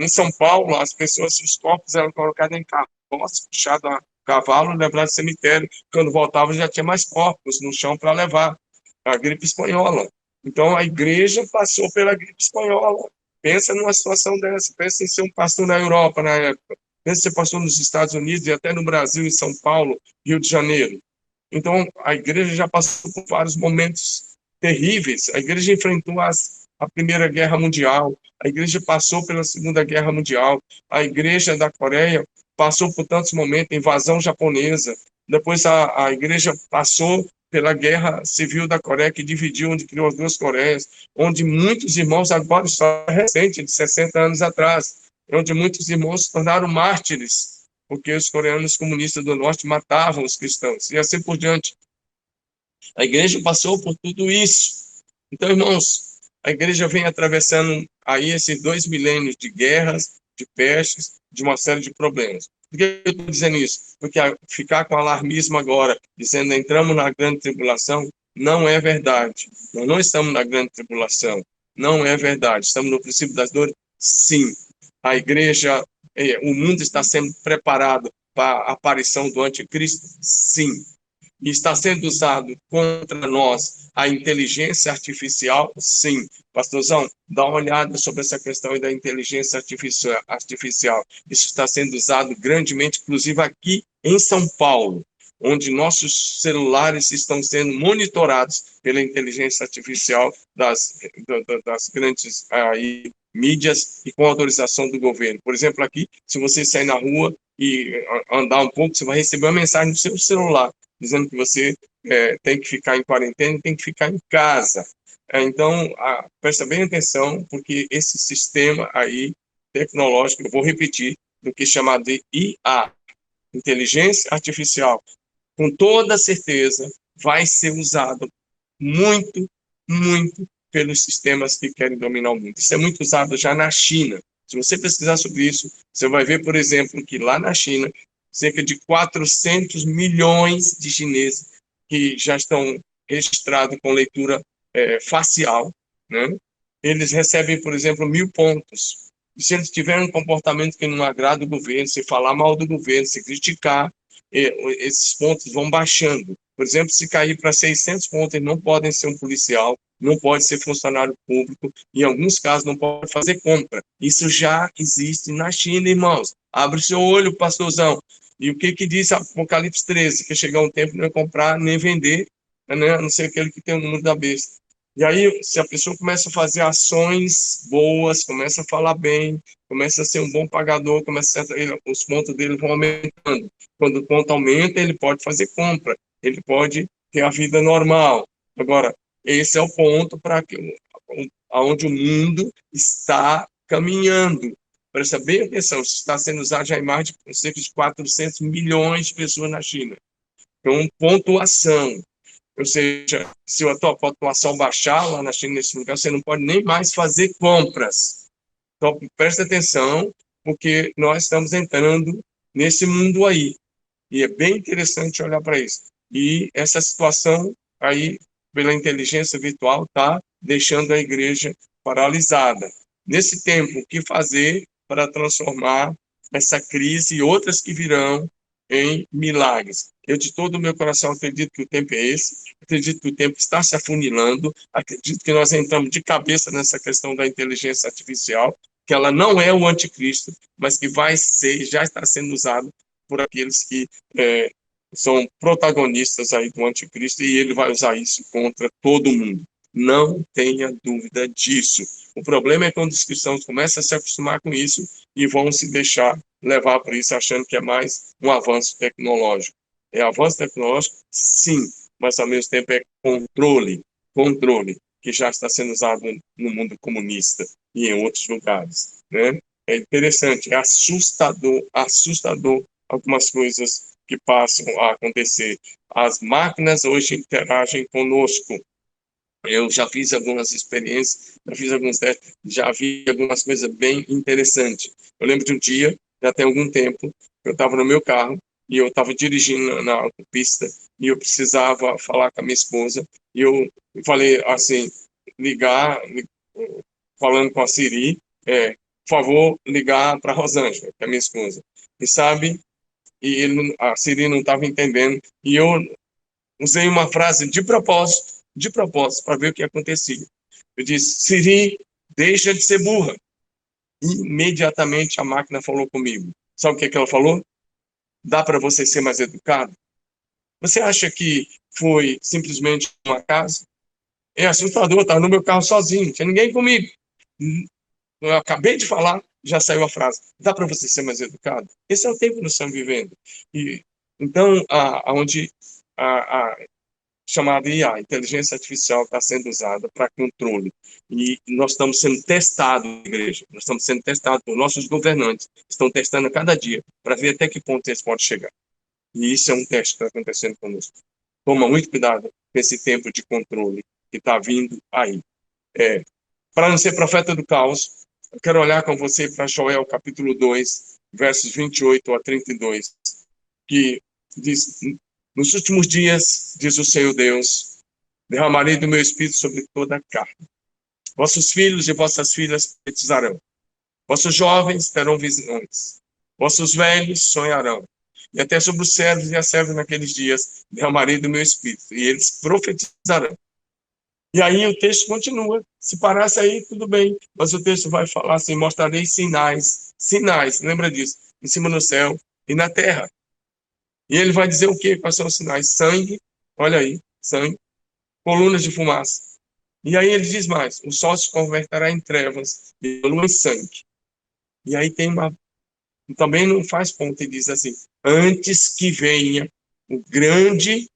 Em São Paulo, as pessoas, os corpos eram colocados em carroça, puxados a cavalo e levados ao cemitério. Quando voltavam, já tinha mais corpos no chão para levar. A gripe espanhola. Então, a igreja passou pela gripe espanhola. Pensa numa situação dessa. Pensa em ser um pastor na Europa, na época. Pensa em ser pastor nos Estados Unidos e até no Brasil, em São Paulo, Rio de Janeiro. Então, a igreja já passou por vários momentos terríveis. A igreja enfrentou a Primeira Guerra Mundial, a igreja passou pela Segunda Guerra Mundial, a igreja da Coreia passou por tantos momentos, invasão japonesa, depois a igreja passou pela Guerra Civil da Coreia, que dividiu, onde criou as duas Coreias, onde muitos irmãos, agora história recente, de 60 anos atrás, onde muitos irmãos se tornaram mártires, porque os coreanos comunistas do norte matavam os cristãos, e assim por diante. A igreja passou por tudo isso. Então, irmãos, a igreja vem atravessando aí esses 2 milênios de guerras, de pestes, de uma série de problemas. Por que eu estou dizendo isso? Porque ficar com alarmismo agora, dizendo entramos na grande tribulação, não é verdade. Nós não estamos na grande tribulação. Não é verdade. Estamos no princípio das dores? Sim. A igreja, o mundo está sendo preparado para a aparição do anticristo? Sim. E está sendo usado contra nós a inteligência artificial? Sim. Pastorzão, dá uma olhada sobre essa questão da inteligência artificial. Isso está sendo usado grandemente, inclusive aqui em São Paulo, onde nossos celulares estão sendo monitorados pela inteligência artificial das grandes mídias e com autorização do governo. Por exemplo, aqui, se você sair na rua e andar um pouco, você vai receber uma mensagem no seu celular dizendo que você tem que ficar em quarentena, tem que ficar em casa. Então, presta bem atenção, porque esse sistema aí tecnológico, eu vou repetir, do que é chamado de IA, inteligência artificial, com toda certeza vai ser usado muito, muito pelos sistemas que querem dominar o mundo. Isso é muito usado já na China. Se você pesquisar sobre isso, você vai ver, por exemplo, que lá na China, cerca de 400 milhões de chineses que já estão registrados com leitura facial, né? Eles recebem, por exemplo, 1.000 pontos. E se eles tiverem um comportamento que não agrada o governo, se falar mal do governo, se criticar, esses pontos vão baixando. Por exemplo, se cair para 600 pontos, eles não podem ser um policial, não pode ser funcionário público, em alguns casos não pode fazer compra. Isso já existe na China, irmãos. Abre seu olho, pastorzão. E o que diz Apocalipse 13? Que chegar um tempo não é comprar nem vender, né? A não ser aquele que tem o número da besta. E aí, se a pessoa começa a fazer ações boas, começa a falar bem, começa a ser um bom pagador, os pontos dele vão aumentando. Quando o ponto aumenta, ele pode fazer compra, ele pode ter a vida normal. Agora, esse é o ponto para onde o mundo está caminhando. Presta bem atenção, isso está sendo usado já em mais de cerca de 400 milhões de pessoas na China. Então, pontuação. Ou seja, se a tua pontuação baixar lá na China, nesse lugar, você não pode nem mais fazer compras. Então, presta atenção, porque nós estamos entrando nesse mundo aí. E é bem interessante olhar para isso. E essa situação aí, pela inteligência virtual, está deixando a igreja paralisada. Nesse tempo, o que fazer para transformar essa crise e outras que virão em milagres? Eu, de todo o meu coração, acredito que o tempo é esse, acredito que o tempo está se afunilando, acredito que nós entramos de cabeça nessa questão da inteligência artificial, que ela não é o anticristo, mas que vai ser, já está sendo usado por aqueles que são protagonistas aí do anticristo, e ele vai usar isso contra todo mundo. Não tenha dúvida disso. O problema é quando os cristãos começam a se acostumar com isso e vão se deixar levar por isso, achando que é mais um avanço tecnológico. É avanço tecnológico? Sim, mas ao mesmo tempo é controle, que já está sendo usado no mundo comunista e em outros lugares, né? É interessante, é assustador algumas coisas que passam a acontecer. As máquinas hoje interagem conosco. Eu já fiz algumas experiências, já fiz alguns testes, já vi algumas coisas bem interessantes. Eu lembro de um dia, já tem algum tempo, eu estava no meu carro e eu estava dirigindo na autopista e eu precisava falar com a minha esposa E eu falei assim, falando com a Siri, por favor, ligar para a Rosângela, que é minha esposa. E sabe, a Siri não estava entendendo, e eu usei uma frase de propósito, para ver o que acontecia. Eu disse, Siri, deixa de ser burra. E imediatamente a máquina falou comigo. Sabe o que ela falou? Dá para você ser mais educado? Você acha que foi simplesmente um acaso? É assustador, estava no meu carro sozinho, não tinha ninguém comigo. Eu acabei de falar, já saiu a frase. Dá para você ser mais educado? Esse é o tempo que nós estamos vivendo. E, então, onde a chamada IA, inteligência artificial, está sendo usada para controle. E nós estamos sendo testados, igreja. Nós estamos sendo testados por nossos governantes. Estão testando a cada dia para ver até que ponto eles podem chegar. E isso é um teste que está acontecendo conosco. Toma muito cuidado com esse tempo de controle que está vindo aí. Para não ser profeta do caos, eu quero olhar com você para Joel, capítulo 2, versos 28 a 32, que diz, nos últimos dias, diz o Senhor Deus, derramarei do meu espírito sobre toda a carne. Vossos filhos e vossas filhas profetizarão. Vossos jovens terão visões. Vossos velhos sonharão. E até sobre os servos e as servas naqueles dias derramarei do meu espírito, e eles profetizarão. E aí o texto continua. Se parasse aí, tudo bem. Mas o texto vai falar assim, mostrarei sinais, lembra disso, em cima no céu e na terra. E ele vai dizer o quê? Quais são os sinais? Sangue, olha aí, sangue, colunas de fumaça. E aí ele diz mais, o sol se converterá em trevas e a lua em sangue. E aí tem também não faz ponto e diz assim, antes que venha o grande,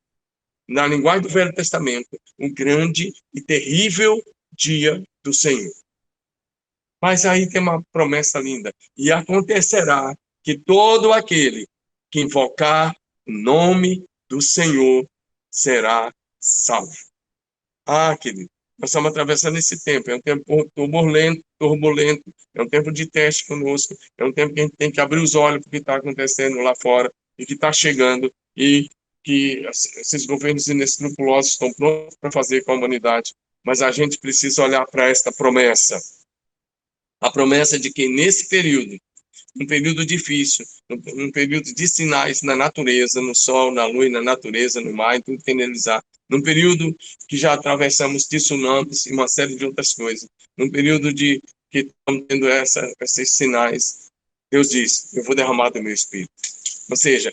na linguagem do Velho Testamento, um grande e terrível dia do Senhor. Mas aí tem uma promessa linda. E acontecerá que todo aquele que invocar o nome do Senhor será salvo. Querido, nós estamos atravessando esse tempo. É um tempo turbulento, é um tempo de teste conosco, é um tempo que a gente tem que abrir os olhos para o que está acontecendo lá fora e que está chegando e que esses governos inescrupulosos estão prontos para fazer com a humanidade. Mas a gente precisa olhar para esta promessa. A promessa de que nesse período, um período difícil, um período de sinais na natureza, no sol, na lua, na natureza, no mar, em tudo que analisar, num período que já atravessamos de tsunamis e uma série de outras coisas, num período de que estamos tendo esses sinais, Deus diz, eu vou derramar do meu espírito. Ou seja,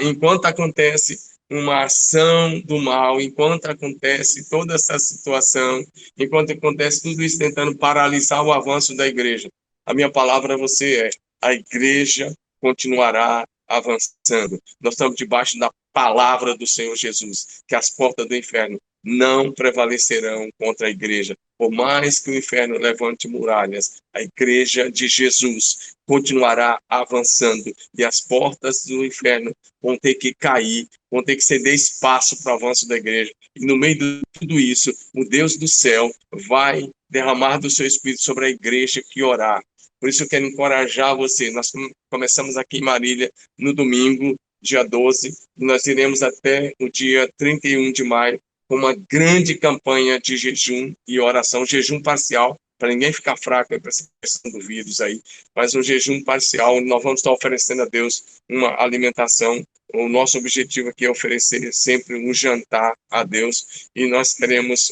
enquanto acontece uma ação do mal, enquanto acontece toda essa situação, enquanto acontece tudo isso tentando paralisar o avanço da igreja, a minha palavra a você a igreja continuará avançando. Nós estamos debaixo da palavra do Senhor Jesus, que as portas do inferno não prevalecerão contra a igreja. Por mais que o inferno levante muralhas, a igreja de Jesus continuará avançando e as portas do inferno vão ter que cair, vão ter que ceder espaço para o avanço da igreja. E no meio de tudo isso, o Deus do céu vai derramar do seu Espírito sobre a igreja que orar. Por isso eu quero encorajar você. Nós começamos aqui em Marília no domingo, dia 12, e nós iremos até o dia 31 de maio com uma grande campanha de jejum e oração, jejum parcial, para ninguém ficar fraco para essa questão do vírus aí, mas um jejum parcial, nós vamos estar oferecendo a Deus uma alimentação. O nosso objetivo aqui é oferecer sempre um jantar a Deus, e nós queremos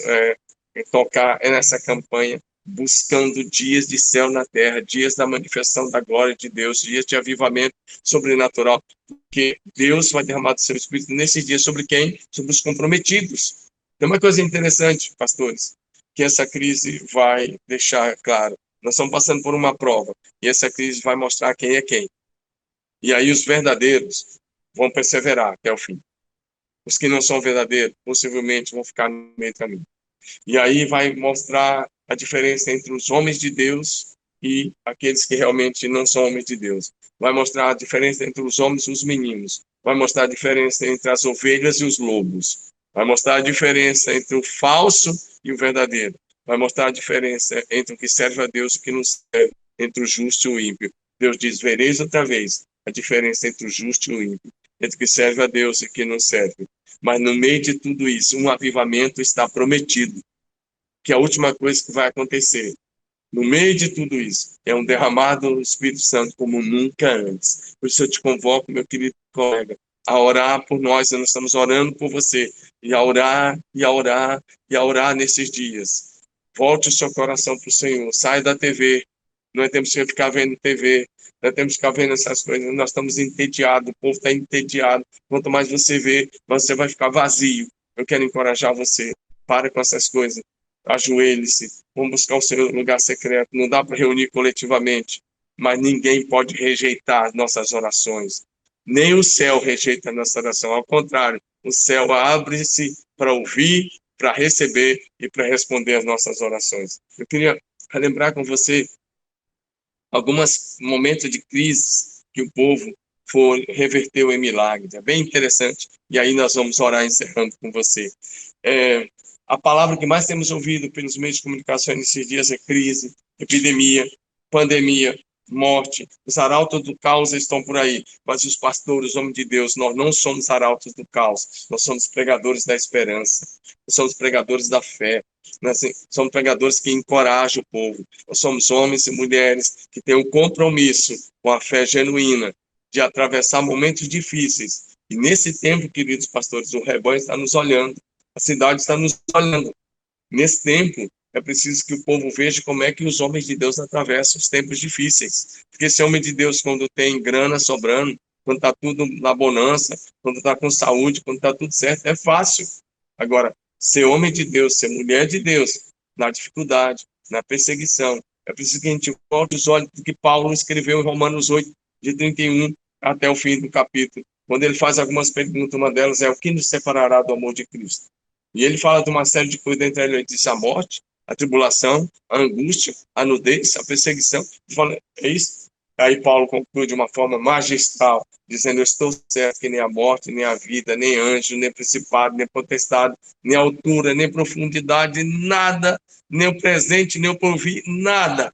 tocar nessa campanha, buscando dias de céu na terra, dias da manifestação da glória de Deus, dias de avivamento sobrenatural, porque Deus vai derramar do seu Espírito nesses dias sobre quem? Sobre os comprometidos. Tem uma coisa interessante, pastores, que essa crise vai deixar claro. Nós estamos passando por uma prova, e essa crise vai mostrar quem é quem. E aí os verdadeiros vão perseverar até o fim. Os que não são verdadeiros, possivelmente, vão ficar no meio do caminho. E aí vai mostrar a diferença entre os homens de Deus e aqueles que realmente não são homens de Deus. Vai mostrar a diferença entre os homens e os meninos. Vai mostrar a diferença entre as ovelhas e os lobos. Vai mostrar a diferença entre o falso e o verdadeiro. Vai mostrar a diferença entre o que serve a Deus e o que não serve, entre o justo e o ímpio. Deus diz, vereis outra vez a diferença entre o justo e o ímpio, entre o que serve a Deus e o que não serve. Mas no meio de tudo isso, um avivamento está prometido, que é a última coisa que vai acontecer. No meio de tudo isso, é um derramado do Espírito Santo como nunca antes. Por isso eu te convoco, meu querido colega, a orar por nós. Nós estamos orando por você. E a orar, e a orar, e a orar nesses dias. Volte o seu coração para o Senhor. Saia da TV. Nós temos que ficar vendo TV. Nós temos que ficar vendo essas coisas. Nós estamos entediados. O povo está entediado. Quanto mais você vê, você vai ficar vazio. Eu quero encorajar você. Pare com essas coisas. Ajoelhe-se, vamos buscar o seu lugar secreto. Não dá para reunir coletivamente, mas ninguém pode rejeitar nossas orações. Nem o céu rejeita a nossa oração. Ao contrário, o céu abre-se para ouvir, para receber e para responder às nossas orações. Eu queria relembrar com você alguns momentos de crise que o povo reverteu em milagres. É bem interessante. E aí nós vamos orar encerrando com você. A palavra que mais temos ouvido pelos meios de comunicação nesses dias é crise, epidemia, pandemia, morte. Os arautos do caos estão por aí, mas os pastores, homens de Deus, nós não somos arautos do caos, nós somos pregadores da esperança, nós somos pregadores da fé, nós somos pregadores que encorajam o povo, nós somos homens e mulheres que têm um compromisso com a fé genuína de atravessar momentos difíceis. E nesse tempo, queridos pastores, o rebanho está nos olhando, a cidade está nos olhando. Nesse tempo, é preciso que o povo veja como é que os homens de Deus atravessam os tempos difíceis. Porque esse homem de Deus, quando tem grana sobrando, quando está tudo na bonança, quando está com saúde, quando está tudo certo, é fácil. Agora, ser homem de Deus, ser mulher de Deus, na dificuldade, na perseguição, é preciso que a gente volte os olhos do que Paulo escreveu em Romanos 8, de 31 até o fim do capítulo. Quando ele faz algumas perguntas, uma delas é: o que nos separará do amor de Cristo? E ele fala de uma série de coisas, entre elas diz a morte, a tribulação, a angústia, a nudez, a perseguição. Ele fala, é isso? Aí Paulo conclui de uma forma magistral, dizendo: eu estou certo que nem a morte, nem a vida, nem anjo, nem principado, nem potestade, nem altura, nem profundidade, nada, nem o presente, nem o porvir, nada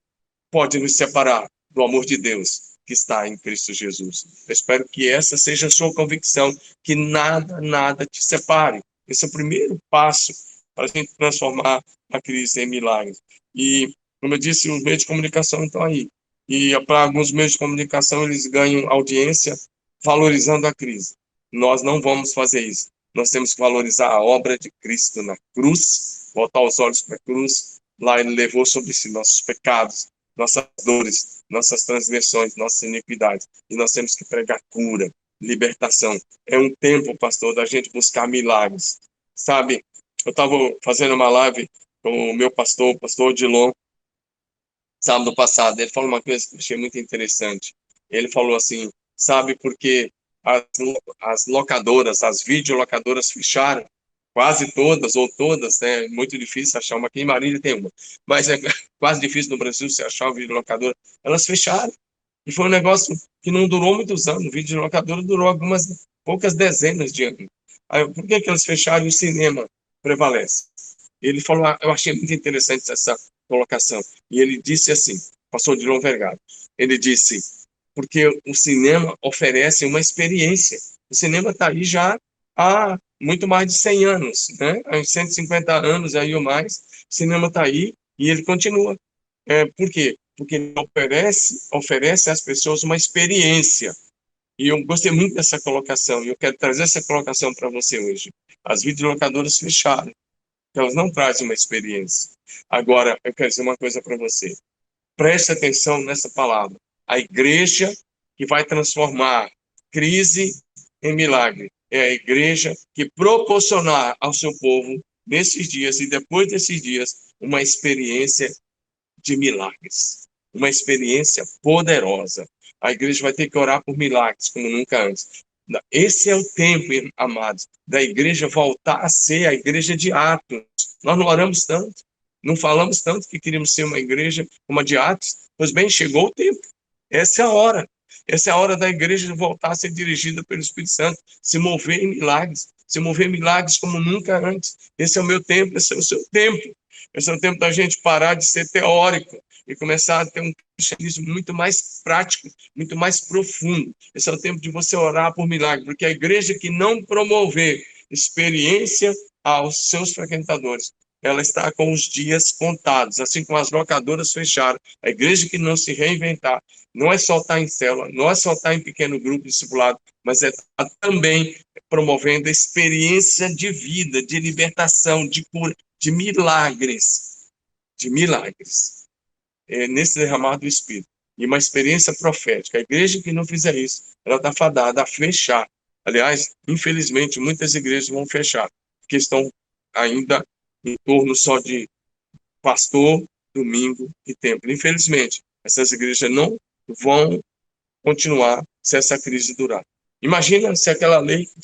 pode nos separar do amor de Deus que está em Cristo Jesus. Eu espero que essa seja a sua convicção, que nada te separe. Esse é o primeiro passo para a gente transformar a crise em milagres. E, como eu disse, os meios de comunicação estão aí. E para alguns meios de comunicação, eles ganham audiência valorizando a crise. Nós não vamos fazer isso. Nós temos que valorizar a obra de Cristo na cruz, voltar os olhos para a cruz. Lá ele levou sobre si nossos pecados, nossas dores, nossas transgressões, nossas iniquidades. E nós temos que pregar cura, libertação. É um tempo, pastor, da gente buscar milagres. Sabe, eu estava fazendo uma live com o meu pastor, o pastor Odilon, sábado passado. Ele falou uma coisa que eu achei muito interessante. Ele falou assim: sabe por que as locadoras, as videolocadoras fecharam? Quase todas, ou todas, né? É muito difícil achar uma. Aqui em Marília tem uma, mas é quase difícil no Brasil você achar uma videolocadora. Elas fecharam. E foi um negócio que não durou muitos anos. O videolocadora durou algumas poucas dezenas de anos. Aí, por que elas fecharam e o cinema prevalece? Ele falou, eu achei muito interessante essa colocação. E ele disse assim, pastor Dilon Vergara, ele disse, porque o cinema oferece uma experiência. O cinema está aí já há muito mais de 100 anos, né? Há 150 anos aí ou mais. O cinema está aí e ele continua. Por quê? Porque ele oferece às pessoas uma experiência. E eu gostei muito dessa colocação, e eu quero trazer essa colocação para você hoje. As videolocadoras fecharam, elas não trazem uma experiência. Agora, eu quero dizer uma coisa para você. Preste atenção nessa palavra. A igreja que vai transformar crise em milagre é a igreja que proporcionar ao seu povo, nesses dias e depois desses dias, uma experiência de milagres. Uma experiência poderosa. A igreja vai ter que orar por milagres como nunca antes. Esse é o tempo, amados, da igreja voltar a ser a igreja de Atos. Nós não oramos tanto, não falamos tanto que queríamos ser uma igreja como a de Atos. Pois bem, chegou o tempo. Essa é a hora. Essa é a hora da igreja voltar a ser dirigida pelo Espírito Santo, se mover em milagres, se mover em milagres como nunca antes. Esse é o meu tempo, esse é o seu tempo. Esse é o tempo da gente parar de ser teórico e começar a ter um cristianismo muito mais prático, muito mais profundo. Esse é o tempo de você orar por milagre, porque a igreja que não promover experiência aos seus frequentadores, ela está com os dias contados, assim como as locadoras fecharam. A igreja que não se reinventar, não é só estar em célula, não é só estar em pequeno grupo discipulado, mas é estar também promovendo a experiência de vida, de libertação, de cura, de milagres, nesse derramar do Espírito. E uma experiência profética. A igreja que não fizer isso, ela está fadada a fechar. Aliás, infelizmente, muitas igrejas vão fechar, porque estão ainda em torno só de pastor, domingo e templo. Infelizmente, essas igrejas não vão continuar se essa crise durar. Imagina se aquela lei que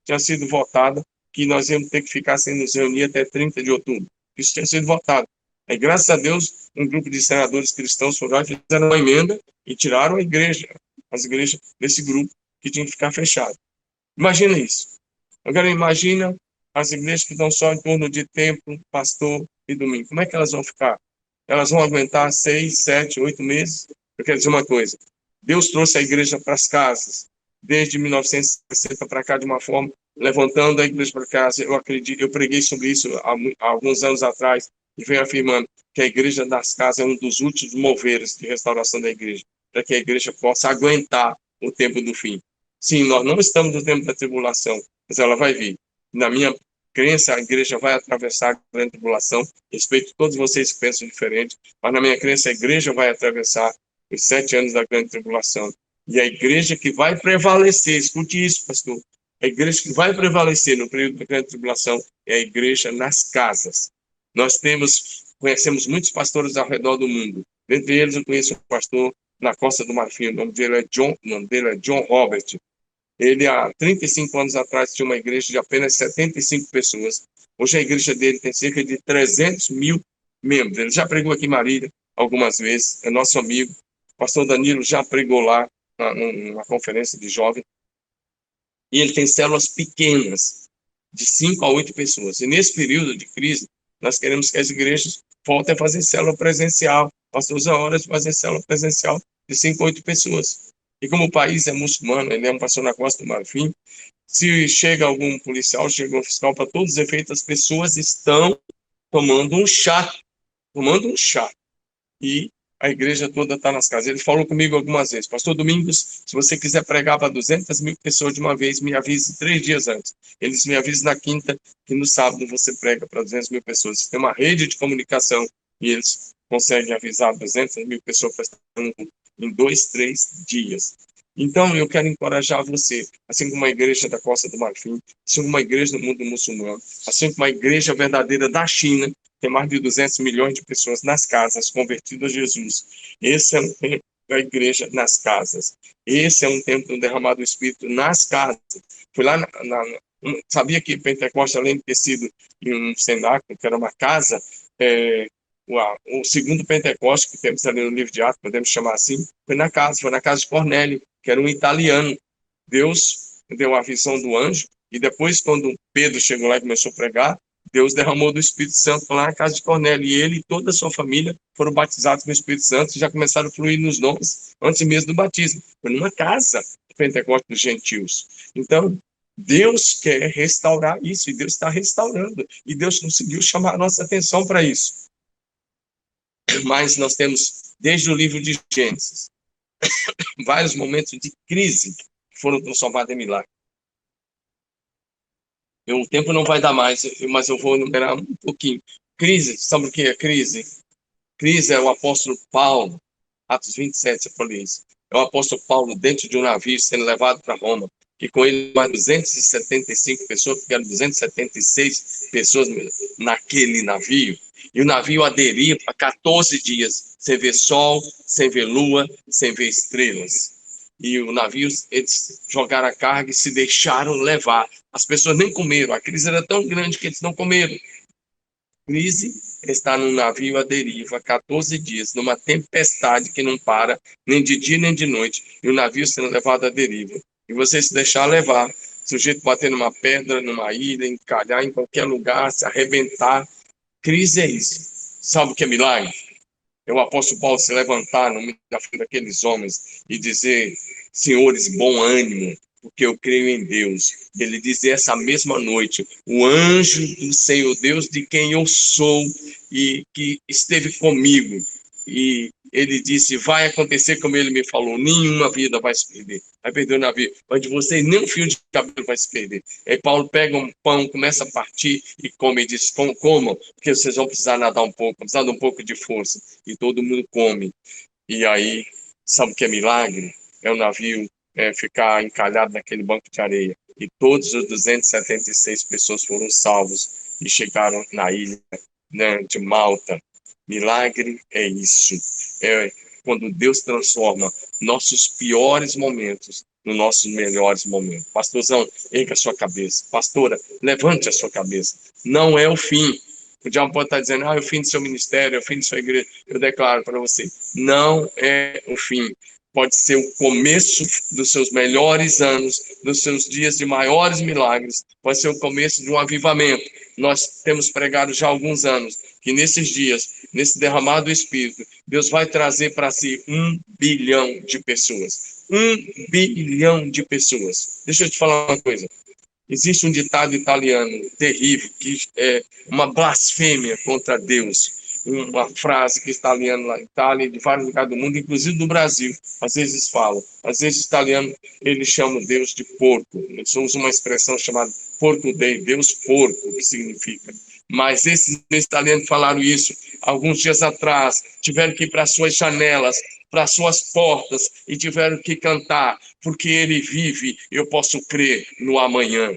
tinha sido votada, que nós íamos ter que ficar sem nos reunir até 30 de outubro. Isso tinha sido votado. Aí, graças a Deus, um grupo de senadores cristãos foram lá, fizeram uma emenda e tiraram as igrejas desse grupo que tinha que ficar fechado. Imagina isso. Agora, imagina as igrejas que estão só em torno de templo, pastor e domingo. Como é que elas vão ficar? Elas vão aguentar 6, 7, 8 meses? Eu quero dizer uma coisa. Deus trouxe a igreja para as casas, desde 1960 para cá, de uma forma, levantando a igreja para casa. Eu acredito, eu preguei sobre isso há alguns anos atrás, e venho afirmando que a igreja das casas é um dos últimos moveres de restauração da igreja, para que a igreja possa aguentar o tempo do fim. Sim, nós não estamos no tempo da tribulação, mas ela vai vir. Na minha crença, a igreja vai atravessar a grande tribulação. Respeito todos vocês que pensam diferente, mas na minha crença, a igreja vai atravessar os 7 anos da grande tribulação. E a igreja que vai prevalecer, escute isso, pastor, a igreja que vai prevalecer no período da grande tribulação é a igreja nas casas. Nós conhecemos muitos pastores ao redor do mundo. Dentre eles, eu conheço um pastor na Costa do Marfim, o nome dele é John Robert. Ele, há 35 anos atrás, tinha uma igreja de apenas 75 pessoas. Hoje a igreja dele tem cerca de 300 mil membros. Ele já pregou aqui em Marília algumas vezes, é nosso amigo. O pastor Danilo já pregou lá numa conferência de jovens. E ele tem células pequenas, de 5 a 8 pessoas. E nesse período de crise, nós queremos que as igrejas voltem a fazer célula presencial. Pastor Zé Horas fazer célula presencial de 5 a 8 pessoas. E como o país é muçulmano, ele é um pastor na Costa do Marfim, se chega algum policial, chega um fiscal, para todos os efeitos, as pessoas estão tomando um chá. E a igreja toda está nas casas. Ele falou comigo algumas vezes: pastor Domingos, se você quiser pregar para 200 mil pessoas de uma vez, me avise 3 dias antes. Eles me avisam na quinta, que no sábado você prega para 200 mil pessoas. Tem uma rede de comunicação e eles conseguem avisar 200 mil pessoas em 2, 3 dias. Então, eu quero encorajar você, assim como a igreja da Costa do Marfim, assim como uma igreja do mundo muçulmano, assim como a igreja verdadeira da China, tem mais de 200 milhões de pessoas nas casas convertidas a Jesus. Esse é um tempo da igreja nas casas. Esse é um tempo do derramado do Espírito nas casas. Fui lá, sabia que Pentecostes, além de ter sido em um cenáculo, que era uma casa, o segundo Pentecostes que temos ali no livro de Atos, podemos chamar assim, foi na casa de Cornélio, que era um italiano. Deus deu a visão do anjo, e depois, quando Pedro chegou lá e começou a pregar, Deus derramou do Espírito Santo lá na casa de Cornélio, e ele e toda a sua família foram batizados com o Espírito Santo e já começaram a fluir nos dons antes mesmo do batismo. Foi numa casa do Pentecostes dos gentios. Então, Deus quer restaurar isso, e Deus está restaurando, e Deus conseguiu chamar a nossa atenção para isso. Mas nós temos, desde o livro de Gênesis, vários momentos de crise que foram transformados em milagre. O tempo não vai dar mais, mas eu vou enumerar um pouquinho. Crise, sabe o que é crise? Crise é o apóstolo Paulo, Atos 27, eu falei isso. É o apóstolo Paulo dentro de um navio sendo levado para Roma, que com ele mais 275 pessoas, porque eram 276 pessoas naquele navio, e o navio aderia para 14 dias, sem ver sol, sem ver lua, sem ver estrelas. E o navio, eles jogaram a carga e se deixaram levar. As pessoas nem comeram, a crise era tão grande que eles não comeram. Crise está num navio à deriva, 14 dias, numa tempestade que não para, nem de dia nem de noite, e o navio sendo levado à deriva. E você se deixar levar, sujeito bater numa pedra, numa ilha, encalhar em qualquer lugar, se arrebentar. Crise é isso. Sabe o que é milagre? É o apóstolo Paulo se levantar no meio da frente daqueles homens e dizer: senhores, bom ânimo, porque eu creio em Deus. Ele diz essa mesma noite, o anjo do Senhor Deus, de quem eu sou e que esteve comigo. E ele disse, vai acontecer como ele me falou, nenhuma vida vai se perder. Vai perder o navio, mas de vocês nem um fio de cabelo vai se perder. Aí Paulo pega um pão, começa a partir e come, e diz, comam, porque vocês vão precisar nadar um pouco, precisar de um pouco de força. E todo mundo come. E aí, sabe o que é milagre? É o navio ficar encalhado naquele banco de areia. E todos os 276 pessoas foram salvos e chegaram na ilha, né, de Malta. Milagre é isso. É quando Deus transforma nossos piores momentos nos nossos melhores momentos. Pastorzão, erga a sua cabeça. Pastora, levante a sua cabeça. Não é o fim. O diabo pode estar dizendo, é o fim do seu ministério, é o fim da sua igreja. Eu declaro para você, não é o fim. Pode ser o começo dos seus melhores anos, dos seus dias de maiores milagres. Pode ser o começo de um avivamento. Nós temos pregado já há alguns anos que nesses dias, nesse derramado do Espírito, Deus vai trazer para si 1 bilhão de pessoas. 1 bilhão de pessoas. Deixa eu te falar uma coisa. Existe um ditado italiano terrível, que é uma blasfêmia contra Deus. Uma frase que italiano lá na Itália, de vários lugares do mundo, inclusive do Brasil, às vezes falam. Às vezes italiano, eles chamam Deus de porco. Nós usamos uma expressão chamada porco dei, Deus porco, o que significa. Mas esses italianos falaram isso alguns dias atrás, tiveram que ir para suas janelas, para suas portas, e tiveram que cantar, porque ele vive, eu posso crer no amanhã.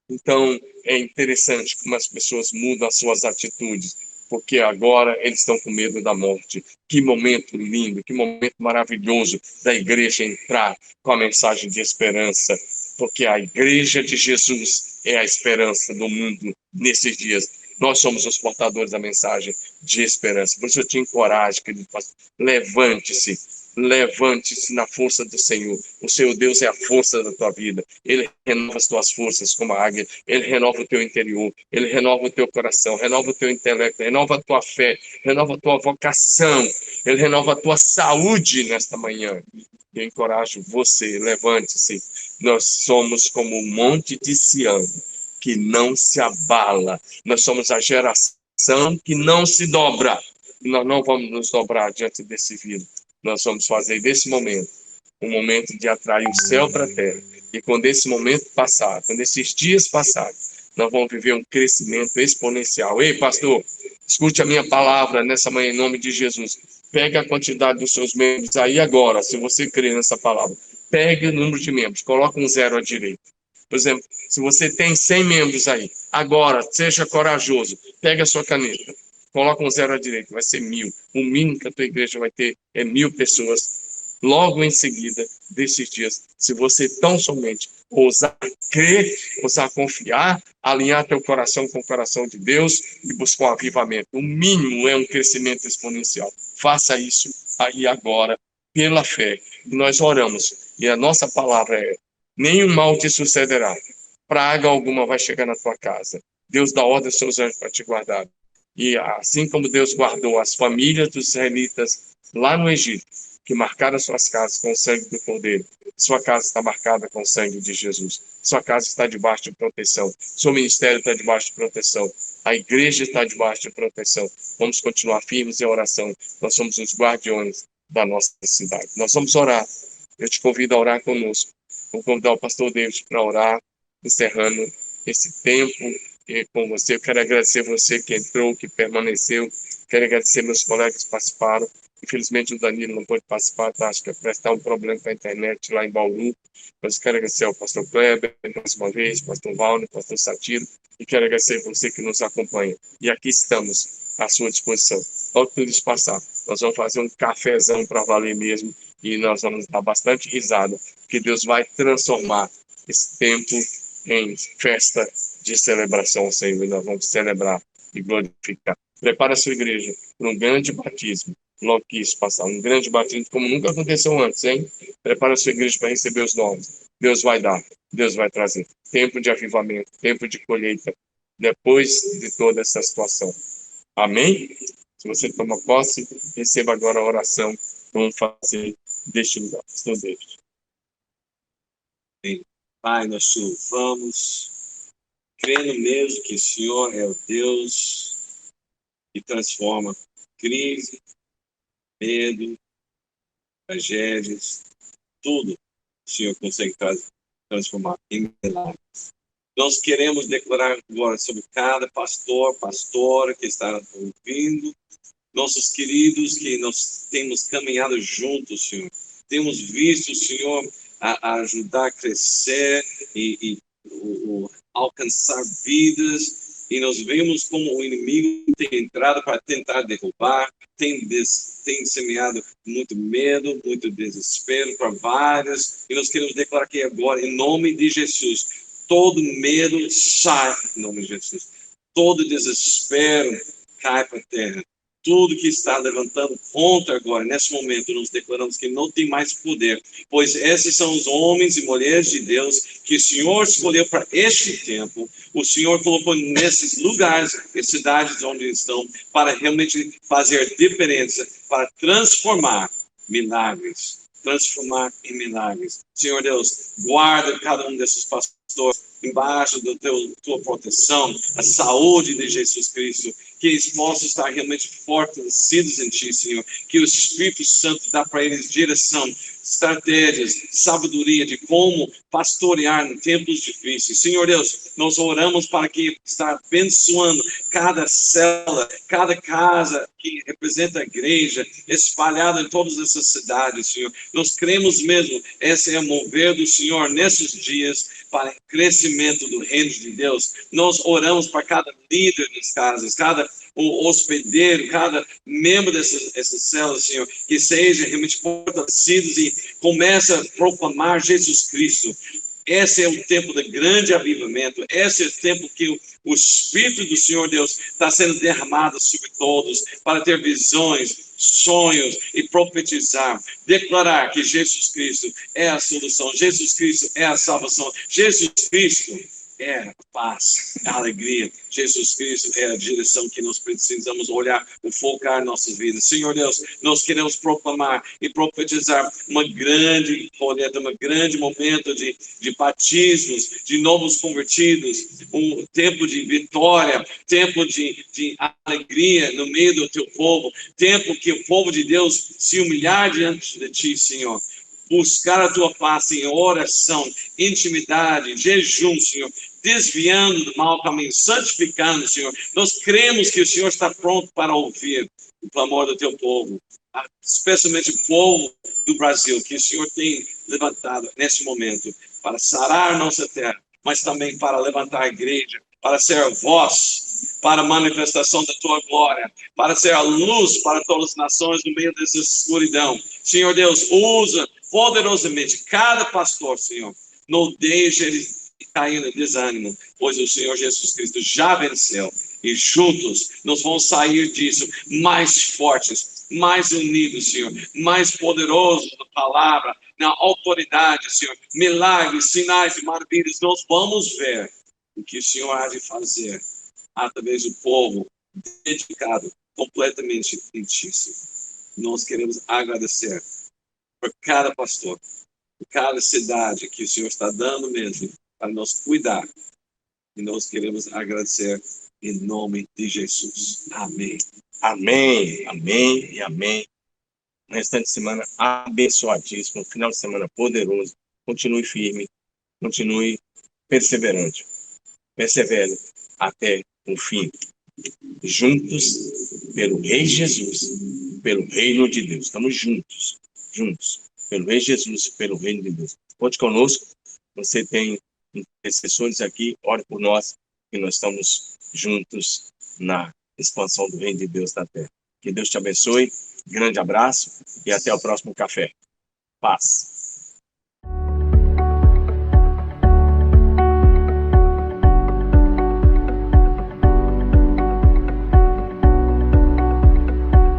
Então, é interessante como as pessoas mudam as suas atitudes, porque agora eles estão com medo da morte. Que momento lindo, que momento maravilhoso da igreja entrar com a mensagem de esperança, porque a igreja de Jesus é a esperança do mundo nesses dias. Nós somos os portadores da mensagem de esperança. Por isso eu te encorajo, querido pastor, levante-se, levante-se na força do Senhor. O Senhor Deus é a força da tua vida. Ele renova as tuas forças como a águia. Ele renova o teu interior. Ele renova o teu coração. Renova o teu intelecto. Renova a tua fé. Renova a tua vocação. Ele renova a tua saúde nesta manhã. Eu encorajo você, levante-se. Nós somos como o monte de Sião, que não se abala. Nós somos a geração que não se dobra. Nós não vamos nos dobrar diante desse vírus. Nós vamos fazer desse momento um momento de atrair o céu para a terra. E quando esse momento passar, quando esses dias passarem, nós vamos viver um crescimento exponencial. Ei, pastor, escute a minha palavra nessa manhã em nome de Jesus. Pegue a quantidade dos seus membros aí agora, se você crê nessa palavra. Pegue o número de membros, coloque um 0 à direita. Por exemplo, se você tem 100 membros aí, agora, seja corajoso, pegue a sua caneta, coloca um 0 à direita, vai ser 1000. O mínimo que a tua igreja vai ter é 1000 pessoas. Logo em seguida desses dias, se você tão somente ousar crer, ousar confiar, alinhar teu coração com o coração de Deus e buscar um avivamento. O mínimo é um crescimento exponencial. Faça isso aí agora, pela fé. E nós oramos. E a nossa palavra é: nenhum mal te sucederá. Praga alguma vai chegar na tua casa. Deus dá ordem aos seus anjos para te guardar. E assim como Deus guardou as famílias dos israelitas lá no Egito, que marcaram suas casas com o sangue do Cordeiro, sua casa está marcada com o sangue de Jesus. Sua casa está debaixo de proteção. Seu ministério está debaixo de proteção. A igreja está debaixo de proteção. Vamos continuar firmes em oração. Nós somos os guardiões da nossa cidade. Nós vamos orar. Eu te convido a orar conosco. Vou convidar o pastor David para orar, encerrando esse tempo com você. Eu quero agradecer você que entrou, que permaneceu. Quero agradecer meus colegas que participaram. Infelizmente o Danilo não pôde participar, tá? Acho que parece que está um problema com a internet lá em Bauru. Mas quero agradecer ao pastor Kleber, mais uma vez, pastor Valner, pastor Satiro, e quero agradecer você que nos acompanha. E aqui estamos à sua disposição. Logo tudo isso passar, nós vamos fazer um cafezão para valer mesmo, e nós vamos dar bastante risada, porque Deus vai transformar esse tempo em festa de celebração ao Senhor, e nós vamos celebrar e glorificar. Prepara a sua igreja para um grande batismo. Logo que isso passar, um grande batismo como nunca aconteceu antes, hein? Prepara a sua igreja para receber os nomes. Deus vai dar, Deus vai trazer. Tempo de avivamento, tempo de colheita, depois de toda essa situação. Amém? Se você toma posse, receba agora a oração. Vamos fazer deste lugar. Pastor Deus. Pai, nós te louvamos, crendo mesmo que o Senhor é o Deus que transforma crise, medo, tragédias, tudo o Senhor consegue transformar em milagre. Nós queremos declarar agora sobre cada pastor, pastora que está ouvindo, nossos queridos que nós temos caminhado juntos, Senhor. Temos visto o Senhor a ajudar a crescer e alcançar vidas, e nós vemos como o inimigo tem entrado para tentar derrubar, tem semeado muito medo, muito desespero para vários, e nós queremos declarar aqui agora, em nome de Jesus, todo medo sai, em nome de Jesus. Todo desespero cai para a terra. Tudo que está levantando contra agora, nesse momento, nós declaramos que não tem mais poder, pois esses são os homens e mulheres de Deus que o Senhor escolheu para este tempo. O Senhor colocou nesses lugares e cidades onde estão para realmente fazer diferença, para transformar milagres. Transformar em milagres. Senhor Deus, guarda cada um desses pastores embaixo da tua proteção, a saúde de Jesus Cristo, que eles possam estar realmente fortalecidos em Ti, Senhor, que o Espírito Santo dá para eles direção, estratégias, sabedoria de como pastorear em tempos difíceis. Senhor Deus, nós oramos para que está abençoando cada célula, cada casa que representa a igreja, espalhada em todas essas cidades, Senhor. Nós cremos mesmo, esse é o mover do Senhor nesses dias para o crescimento do reino de Deus. Nós oramos para cada líder das casas, cada o hospedeiro, cada membro dessas células, Senhor, que seja realmente fortalecidos e comece a proclamar Jesus Cristo. Esse é o tempo do grande avivamento, esse é o tempo que o Espírito do Senhor Deus está sendo derramado sobre todos, para ter visões, sonhos e profetizar, declarar que Jesus Cristo é a solução, Jesus Cristo é a salvação, Jesus Cristo é a paz, a alegria. Jesus Cristo é a direção que nós precisamos olhar e focar nossas vidas. Senhor Deus, nós queremos proclamar e profetizar uma grande colheita, um grande momento de batismos, de novos convertidos, um tempo de vitória, tempo de alegria no meio do teu povo, tempo que o povo de Deus se humilhar diante de ti, Senhor. Buscar a tua face em oração, intimidade, jejum, Senhor, desviando do mau caminho, santificando, Senhor. Nós cremos que o Senhor está pronto para ouvir o clamor do teu povo, especialmente o povo do Brasil, que o Senhor tem levantado nesse momento para sarar nossa terra, mas também para levantar a igreja, para ser a voz, para a manifestação da tua glória, para ser a luz para todas as nações no meio dessa escuridão. Senhor Deus, usa poderosamente cada pastor, Senhor. Não deixe eles cair no desânimo, pois o Senhor Jesus Cristo já venceu. E juntos nós vamos sair disso mais fortes, mais unidos, Senhor, mais poderosos na palavra, na autoridade, Senhor. Milagres, sinais e maravilhas, nós vamos ver o que o Senhor há de fazer através do povo dedicado completamente em Ti, Senhor. Nós queremos agradecer por cada pastor, por cada cidade que o Senhor está dando mesmo para nós cuidar. E nós queremos agradecer em nome de Jesus. Amém. Amém, amém e amém. Um restante de semana abençoadíssimo, um final de semana poderoso. Continue firme, continue perseverante. Persevere até o fim. Juntos, pelo Rei Jesus, pelo reino de Deus. Estamos juntos, pelo Rei Jesus, pelo reino de Deus. Conte conosco. Você tem intercessores aqui, ore por nós, que nós estamos juntos na expansão do reino de Deus na terra. Que Deus te abençoe, grande abraço e até o próximo café. Paz.